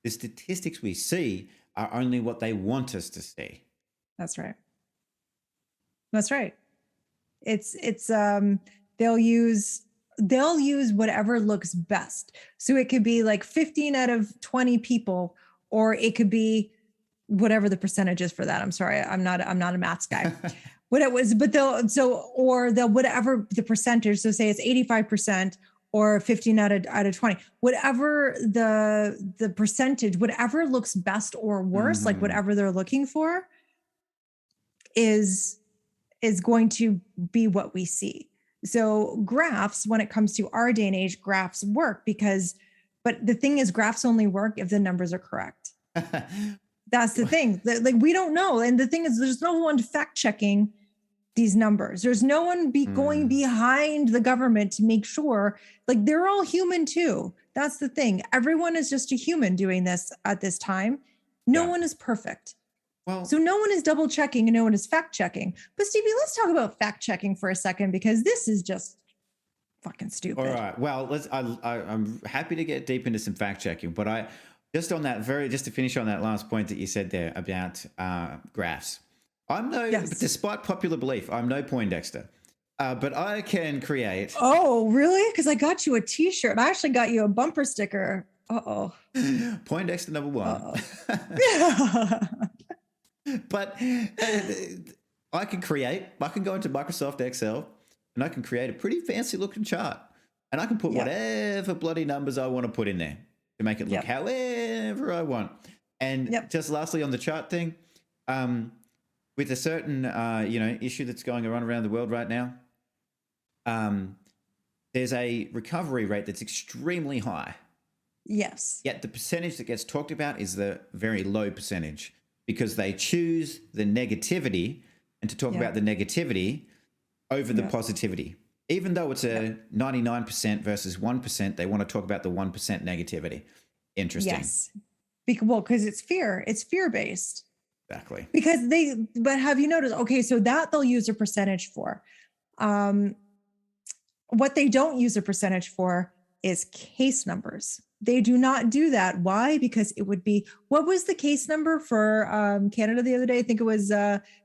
the statistics we see are only what they want us to see. That's right. That's right. It's they'll use whatever looks best. So it could be like 15 out of 20 people, or it could be whatever the percentage is for that. I'm sorry, I'm not a maths guy. What it was, but they'll whatever the percentage. So say it's 85% or 15 out of 20, whatever the percentage, whatever looks best or worse, like whatever they're looking for is going to be what we see. So graphs, when it comes to our day and age, graphs work but the thing is, graphs only work if the numbers are correct. That's the thing. Like, we don't know. And the thing is, there's no one fact checking these numbers. There's no one going behind the government to make sure, like, they're all human too. That's the thing. Everyone is just a human doing this at this time. No one is perfect. Well, so no one is double checking and no one is fact checking. But Stevie, let's talk about fact checking for a second, because this is just fucking stupid. All right. Well, I'm happy to get deep into some fact checking, but just to finish on that last point that you said there about graphs. Despite popular belief, I'm no Poindexter, but I can create. Oh, really? Because I got you a T-shirt. I actually got you a bumper sticker. Uh-oh. Poindexter number 1. But I can go into Microsoft Excel and I can create a pretty fancy looking chart, and I can put whatever bloody numbers I want to put in there to make it look however I want. And just lastly on the chart thing, with a certain issue that's going around the world right now, there's a recovery rate that's extremely high. Yes. Yet the percentage that gets talked about is the very low percentage, because they choose the negativity and to talk about the negativity over the positivity. Even though it's a 99% versus 1%, they want to talk about the 1% negativity. Interesting. Yes. Because it's fear. It's fear-based. Exactly. But have you noticed, okay, so that they'll use a percentage for. What they don't use a percentage for is case numbers. They do not do that. Why? Because it would be, what was the case number for Canada the other day? I think it was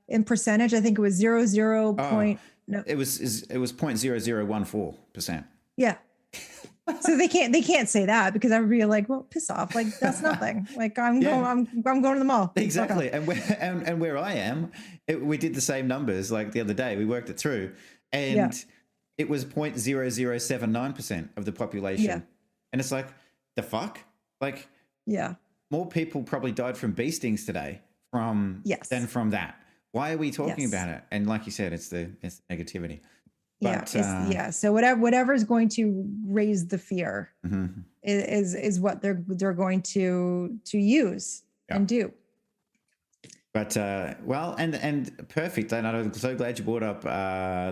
in percentage. I think it was 00 point. No, it was 0.0014%. Yeah. So they can't say that, because I would be like, well, piss off. Like, that's nothing. Like, I'm going to the mall. Exactly. And where I am, we did the same numbers like the other day. We worked it through, and it was 0.0079% of the population. Yeah. And it's like, the fuck? Like, more people probably died from bee stings today than from that. Why are we talking about it? And like you said, it's the negativity. But, So whatever is going to raise the fear is what they're going to use and do. But and perfect. And I'm so glad you brought up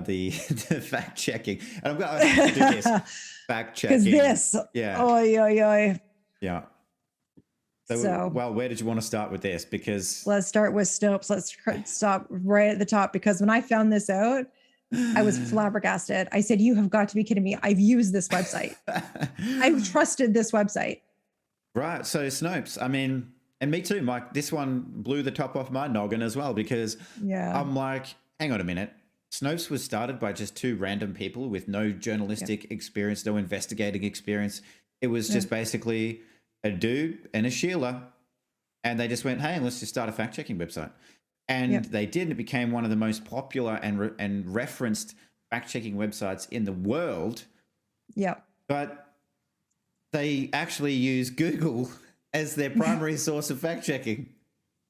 the fact checking. And I'm going to do this fact checking. Because So, where did you want to start with this? Because let's start with Snopes. Let's stop right at the top, because when I found this out, I was flabbergasted. I said, you have got to be kidding me. I've used this website. I've trusted this website. Right. So Snopes, I mean, and me too, Mike, this one blew the top off my noggin as well, because I'm like, hang on a minute. Snopes was started by just two random people with no journalistic experience, no investigating experience. It was just basically a dude and a Sheila, and they just went, hey, let's just start a fact-checking website. And they did, and it became one of the most popular and referenced fact-checking websites in the world. Yeah. But they actually use Google as their primary source of fact-checking.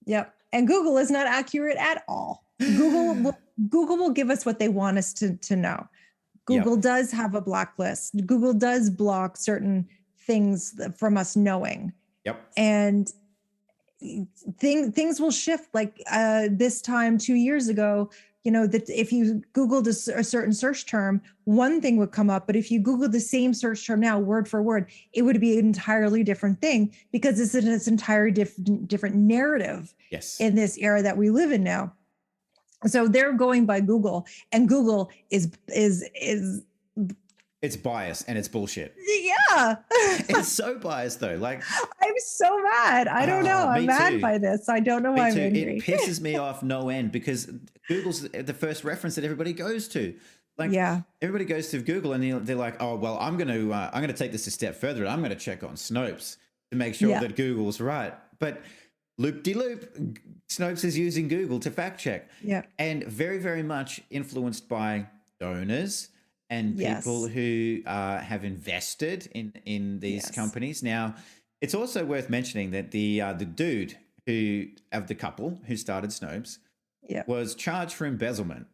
Yep. And Google is not accurate at all. Google will give us what they want us to know. Google does have a blacklist. Google does block certain things from us knowing. Yep. And things will shift. Like this time 2 years ago, that if you Googled a certain search term, one thing would come up. But if you Google the same search term now, word for word, it would be an entirely different thing, because it's an entirely different narrative in this era that we live in now. So they're going by Google, and Google is it's biased and it's bullshit. Yeah. It's so biased though. Like, I'm so mad. I don't know. I'm mad too. by this. I don't know why I'm angry. It pisses me off no end because Google's the first reference that everybody goes to. Like, everybody goes to Google and they're like, oh, well, I'm going to take this a step further. I'm going to check on Snopes to make sure that Google's right. But loop-de-loop, Snopes is using Google to fact check. Yeah. And very, very much influenced by donors and people who have invested in these companies. Now, it's also worth mentioning that the dude of the couple who started Snopes was charged for embezzlement.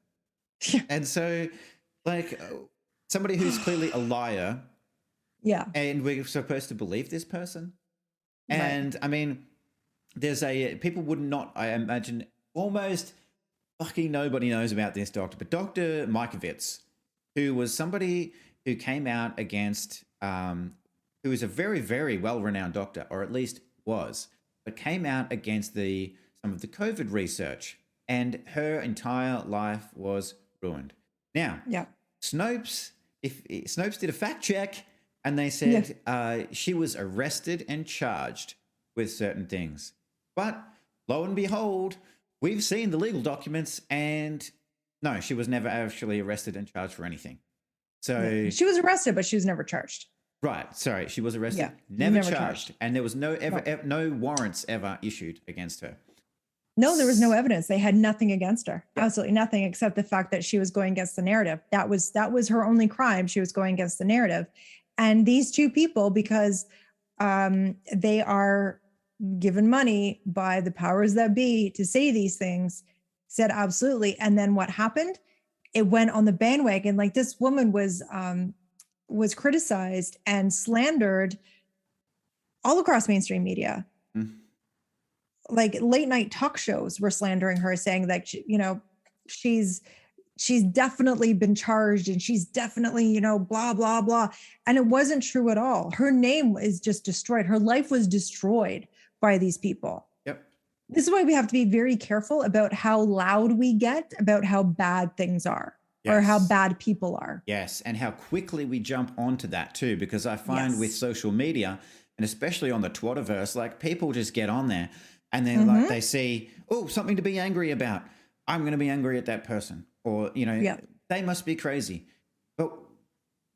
And so, like, somebody who's clearly a liar. Yeah. And we're supposed to believe this person. And I mean, people would not, I imagine, almost fucking nobody knows about this doctor, but Dr. Mike Vitz, who was somebody who came out against, who is a very, very well-renowned doctor, or at least was, but came out against some of the COVID research, and her entire life was ruined. Now, Snopes did a fact check, and they said she was arrested and charged with certain things. But lo and behold, we've seen the legal documents, and no, she was never actually arrested and charged for anything. So she was arrested, but she was never charged. Right. Sorry, she was arrested, never charged, and there was no warrants ever issued against her. No, there was no evidence. They had nothing against her. Yep. Absolutely nothing except the fact that she was going against the narrative. That was her only crime. She was going against the narrative. And these two people, because they are given money by the powers that be to say these things, said absolutely. And then what happened? It went on the bandwagon. Like, this woman was criticized and slandered all across mainstream media. Mm. Like, late night talk shows were slandering her, saying that, she's definitely been charged and she's definitely, blah, blah, blah. And it wasn't true at all. Her name is just destroyed. Her life was destroyed by these people. Yep. This is why we have to be very careful about how loud we get about how bad things are. Yes. Or how bad people are. Yes. And how quickly we jump onto that too, because I find with social media, and especially on the Twitterverse, like, people just get on there and then like they see, oh, something to be angry about. I'm going to be angry at that person, or, they must be crazy. But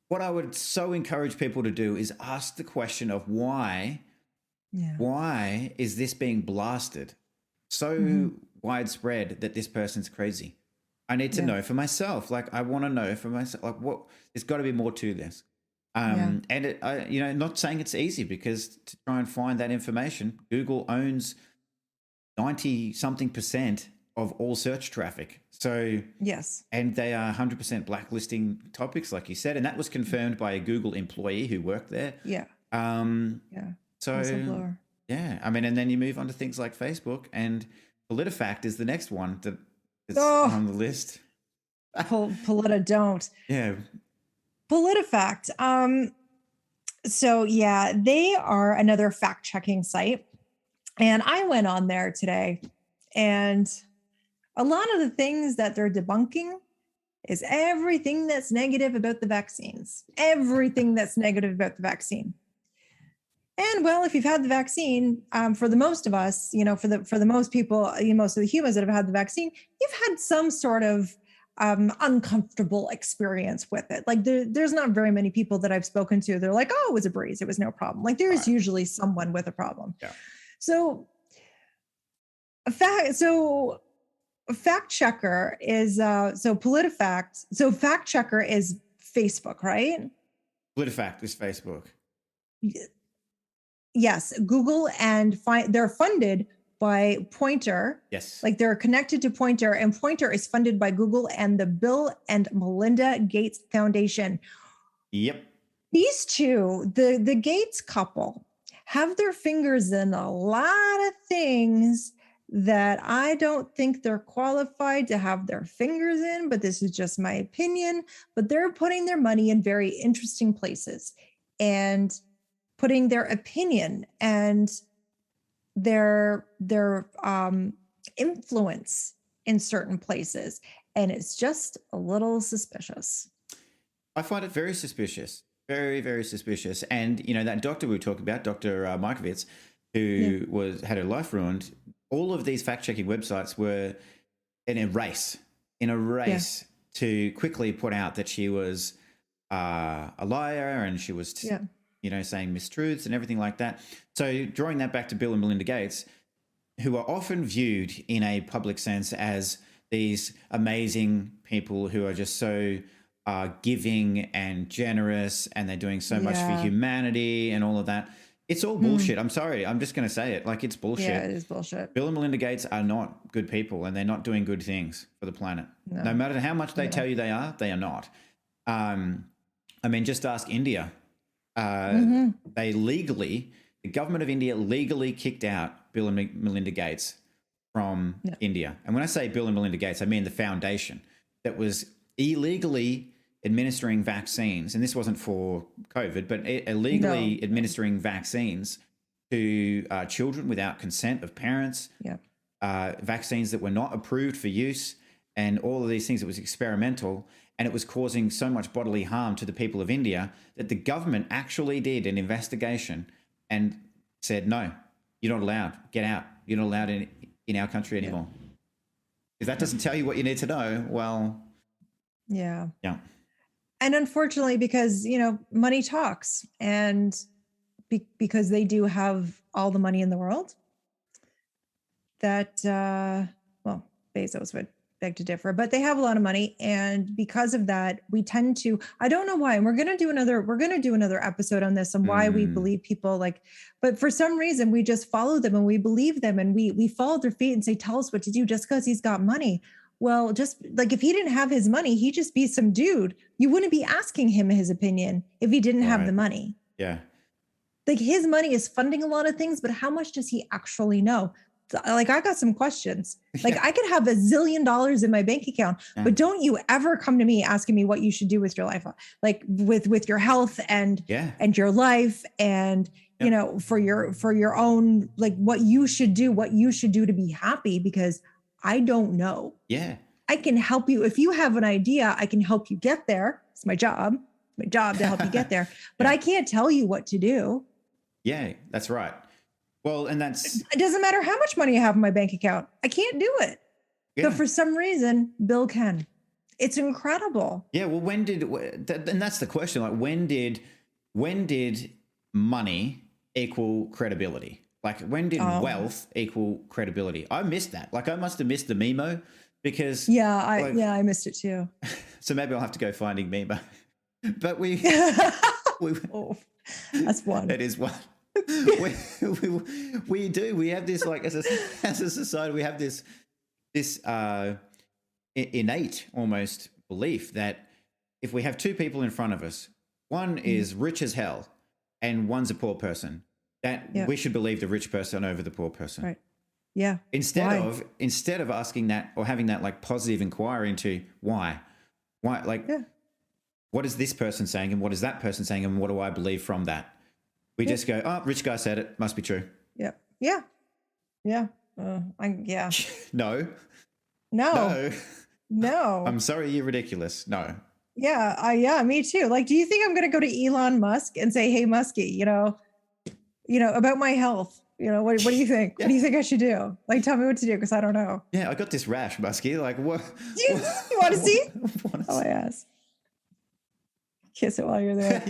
what I would so encourage people to do is ask the question of why is this being blasted so widespread that this person's crazy? I need to know for myself. Like, I want to know for myself, like, what, there's got to be more to this. And not saying it's easy, because to try and find that information, Google owns 90-something% of all search traffic. So, and they are 100% blacklisting topics, like you said. And that was confirmed by a Google employee who worked there. Yeah. So, I mean, and then you move on to things like Facebook, and PolitiFact is the next one that's on the list. Polita don't. Yeah. PolitiFact. So they are another fact-checking site. And I went on there today, and a lot of the things that they're debunking is everything that's negative about the vaccines. Everything that's negative about the vaccine. And well, if you've had the vaccine, for the most of us, for the most people, most of the humans that have had the vaccine, you've had some sort of uncomfortable experience with it. Like, there's not very many people that I've spoken to. They're like, oh, it was a breeze. It was no problem. Like, there's usually someone with a problem. Yeah. So fact checker is PolitiFact. So fact checker is Facebook, right? PolitiFact is Facebook. Yes, Google, and they're funded by Pointer. Yes. Like, they're connected to Pointer, and Pointer is funded by Google and the Bill and Melinda Gates Foundation. Yep. These two, the Gates couple, have their fingers in a lot of things that I don't think they're qualified to have their fingers in, but this is just my opinion. But they're putting their money in very interesting places, and putting their opinion and their influence in certain places. And it's just a little suspicious. I find it very suspicious, very, very suspicious. And, that doctor we were talking about, Dr. Mike Vitz, who had her life ruined, all of these fact-checking websites were in a race to quickly put out that she was a liar and she was, saying mistruths and everything like that. So drawing that back to Bill and Melinda Gates, who are often viewed in a public sense as these amazing people who are just so giving and generous, and they're doing so much for humanity and all of that. It's all bullshit. I'm sorry. I'm just going to say it. Like, it's bullshit. Yeah, it is bullshit. Bill and Melinda Gates are not good people, and they're not doing good things for the planet. No matter how much they tell you they are not. Just ask India. The government of India legally kicked out Bill and Melinda Gates from India. And when I say Bill and Melinda Gates, I mean the foundation that was illegally administering vaccines, and this wasn't for COVID, but illegally administering vaccines to children without consent of parents, vaccines that were not approved for use, and all of these things. It was experimental, and it was causing so much bodily harm to the people of India that the government actually did an investigation and said, no, you're not allowed. Get out. You're not allowed in our country anymore. If that doesn't tell you what you need to know, well... Yeah. Yeah. And unfortunately, because, money talks, and because they do have all the money in the world, that, Bezos would beg to differ, but they have a lot of money. And because of that, we tend to, I don't know why, and we're going to do another episode on this, on why we believe people but for some reason we just follow them and we believe them, and we follow their feet and say, tell us what to do just because he's got money. Well, just like, if he didn't have his money, he'd just be some dude. You wouldn't be asking him his opinion if he didn't have the money. Yeah. Like, his money is funding a lot of things, but how much does he actually know? Like, I got some questions. Like, I could have $1 zillion in my bank account, but don't you ever come to me asking me what you should do with your life, like with your health and your life, and for your own, like, what you should do to be happy, because I don't know. Yeah. I can help you. If you have an idea, I can help you get there. It's my job to help you get there, but I can't tell you what to do. Yeah, that's right. Well, and it doesn't matter how much money I have in my bank account. I can't do it. Yeah. But for some reason, Bill can. It's incredible. Yeah. Well, and that's the question. Like, when did money equal credibility? Like, when did wealth equal credibility? I missed that. Like, I must have missed the Memo, because I missed it too. So maybe I'll have to go finding Memo. But we that's one. It is one. we do. We have this, like, as a society, we have this innate almost belief that if we have two people in front of us, one is rich as hell and one's a poor person, that we should believe the rich person over the poor person. Right. Yeah. Instead of asking that, or having that, like, positive inquiry into why, like, what is this person saying, and what is that person saying, and what do I believe from that? We just go, oh, rich guy said it, must be true. Yeah. Yeah. Yeah. No. I'm sorry, you're ridiculous. No. Yeah. Me too. Like, do you think I'm going to go to Elon Musk and say, hey, Muskie, about my health? What do you think? What do you think I should do? Like, tell me what to do, because I don't know. Yeah, I got this rash, Muskie. Like, what? You want to see? I ask. Kiss it while you're there.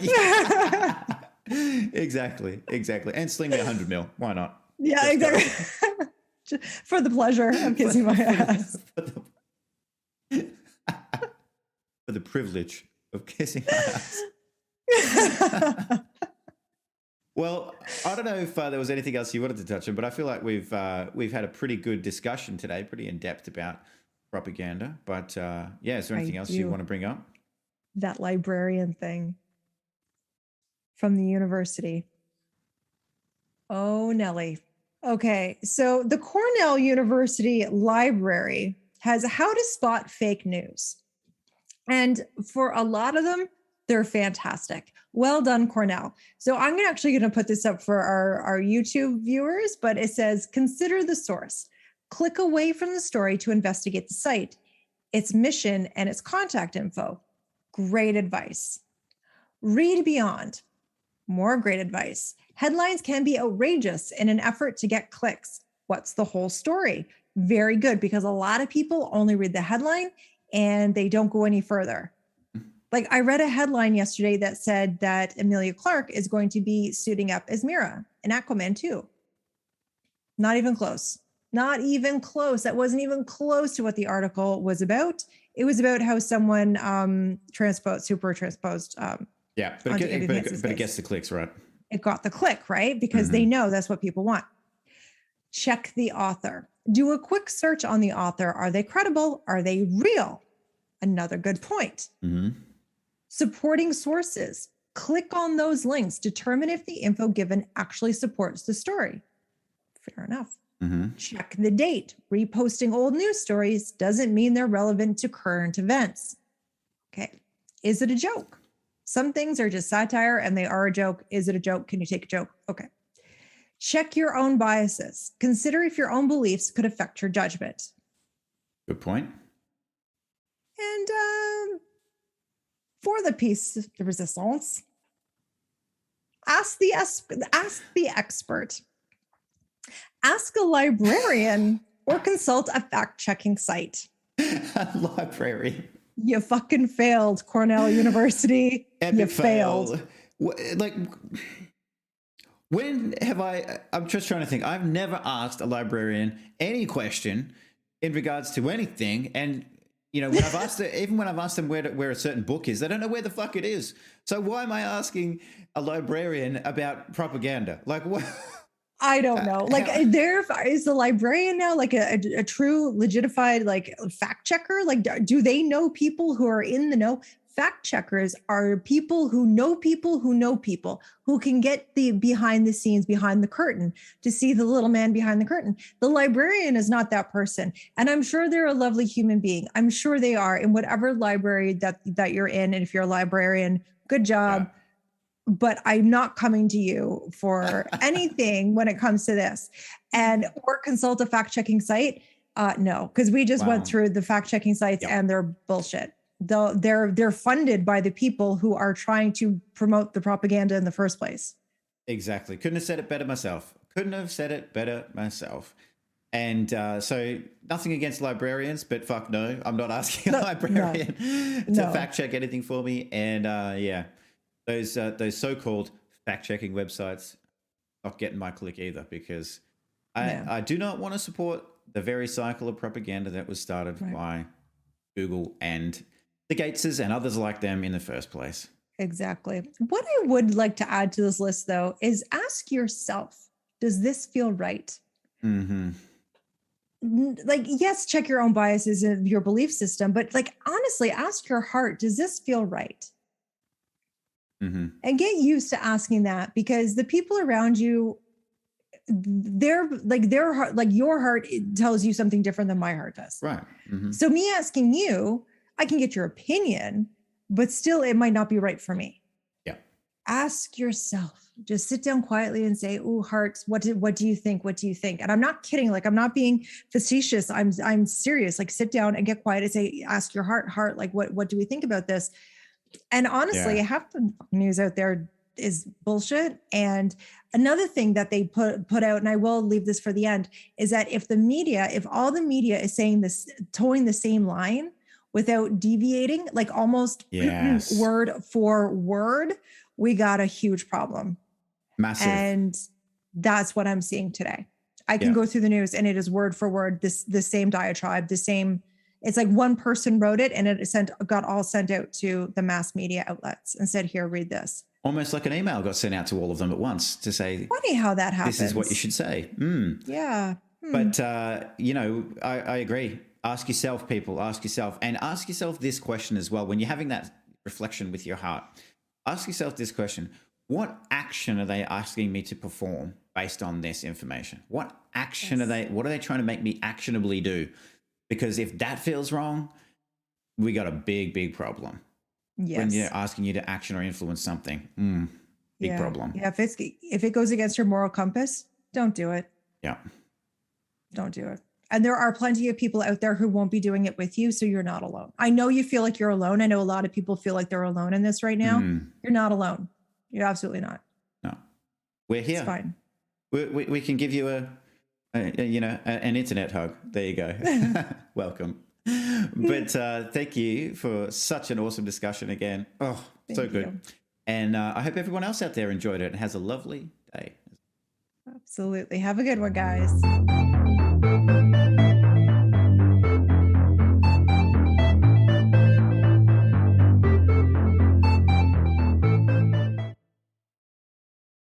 Exactly. And sling me 100 mil. Why not? Yeah, exactly. For the pleasure of kissing my ass. For the privilege of kissing my ass. Well, I don't know if there was anything else you wanted to touch on, but I feel like we've had a pretty good discussion today, pretty in depth about propaganda. But is there anything else you want to bring up? That librarian thing from the university. Oh, Nelly. Okay, so the Cornell University Library has how to spot fake news. And for a lot of them, they're fantastic. Well done, Cornell. So I'm actually going to put this up for our YouTube viewers, but it says, consider the source. Click away from the story to investigate the site, its mission, and its contact info. Great advice. Read beyond. More great advice. Headlines can be outrageous in an effort to get clicks. What's the whole story? Very good, because a lot of people only read the headline and they don't go any further. Like, I read a headline yesterday that said that Emilia Clarke is going to be suiting up as Mira in Aquaman 2. Not even close. Not even close. That wasn't even close to what the article was about. It was about how someone super transposed. Yeah, but it gets the clicks, right? It got the click, right? Because they know that's what people want. Check the author. Do a quick search on the author. Are they credible? Are they real? Another good point. Supporting sources. Click on those links. Determine if the info given actually supports the story. Fair enough. Check the date. Reposting old news stories doesn't mean they're relevant to current events. Okay. Is it a joke? Some things are just satire and they are a joke. Is it a joke? Can you take a joke? Okay. Check your own biases. Consider if your own beliefs could affect your judgment. Good point. And for the piece de resistance, ask the expert. Ask a librarian or consult a fact-checking site. Librarian. You fucking failed, Cornell University. Epic you failed. Like, when have I'm just trying to think. I've never asked a librarian any question in regards to anything. And, you know, when I've asked even when I've asked them where a certain book is, they don't know where the fuck it is. So why am I asking a librarian about propaganda? Like, what? I don't know. Like, is the librarian now like a true legitified like fact checker? Like, do they know people who are in the know? Fact checkers are people who know people who can get the behind the scenes, behind the curtain to see the little man behind the curtain. The librarian is not that person. And I'm sure they're a lovely human being. I'm sure they are in whatever library that you're in. And if you're a librarian, good job. Yeah. But I'm not coming to you for anything when it comes to this. Or consult a fact-checking site. No, because we just went through the fact-checking sites and they're bullshit. They're funded by the people who are trying to promote the propaganda in the first place. Exactly. Couldn't have said it better myself. And so nothing against librarians, but fuck no, I'm not asking a librarian to fact-check anything for me. And those so-called fact-checking websites not getting my click either, because I do not want to support the very cycle of propaganda that was started by Google and the Gateses and others like them in the first place. Exactly. What I would like to add to this list, though, is ask yourself, does this feel right? Like, yes, check your own biases and your belief system, but like, honestly, ask your heart, does this feel right? And get used to asking that, because the people around you, their heart, like your heart tells you something different than my heart does. Right. So me asking you, I can get your opinion, but still it might not be right for me. Yeah. Ask yourself, just sit down quietly and say, "Oh, heart, what do you think? What do you think?" And I'm not kidding. Like, I'm not being facetious. I'm serious. Like, sit down and get quiet and say, ask your heart, like, what do we think about this? And honestly, half the news out there is bullshit. And another thing that they put out, and I will leave this for the end, is that if all the media is saying this, towing the same line without deviating, like almost word for word, we got a huge problem. Massive. And that's what I'm seeing today. I can go through the news and it is word for word, the same diatribe, the same. It's like one person wrote it and it got all sent out to the mass media outlets and said, here, read this. Almost like an email got sent out to all of them at once to say, funny how that happens. This is what you should say. Yeah. But, I agree. Ask yourself, people, ask yourself this question as well. When you're having that reflection with your heart, ask yourself this question. What action are they asking me to perform based on this information? What action what are they trying to make me actionably do? Because if that feels wrong, we got a big, big problem. Yes. When they're asking you to action or influence something, big problem. Yeah. If it goes against your moral compass, don't do it. Yeah. Don't do it. And there are plenty of people out there who won't be doing it with you. So you're not alone. I know you feel like you're alone. I know a lot of people feel like they're alone in this right now. You're not alone. You're absolutely not. No, we're here. It's fine. We can give you an internet hug. There you go. Welcome. But thank you for such an awesome discussion again. Oh, so good. You. And I hope everyone else out there enjoyed it and has a lovely day. Absolutely. Have a good one, guys.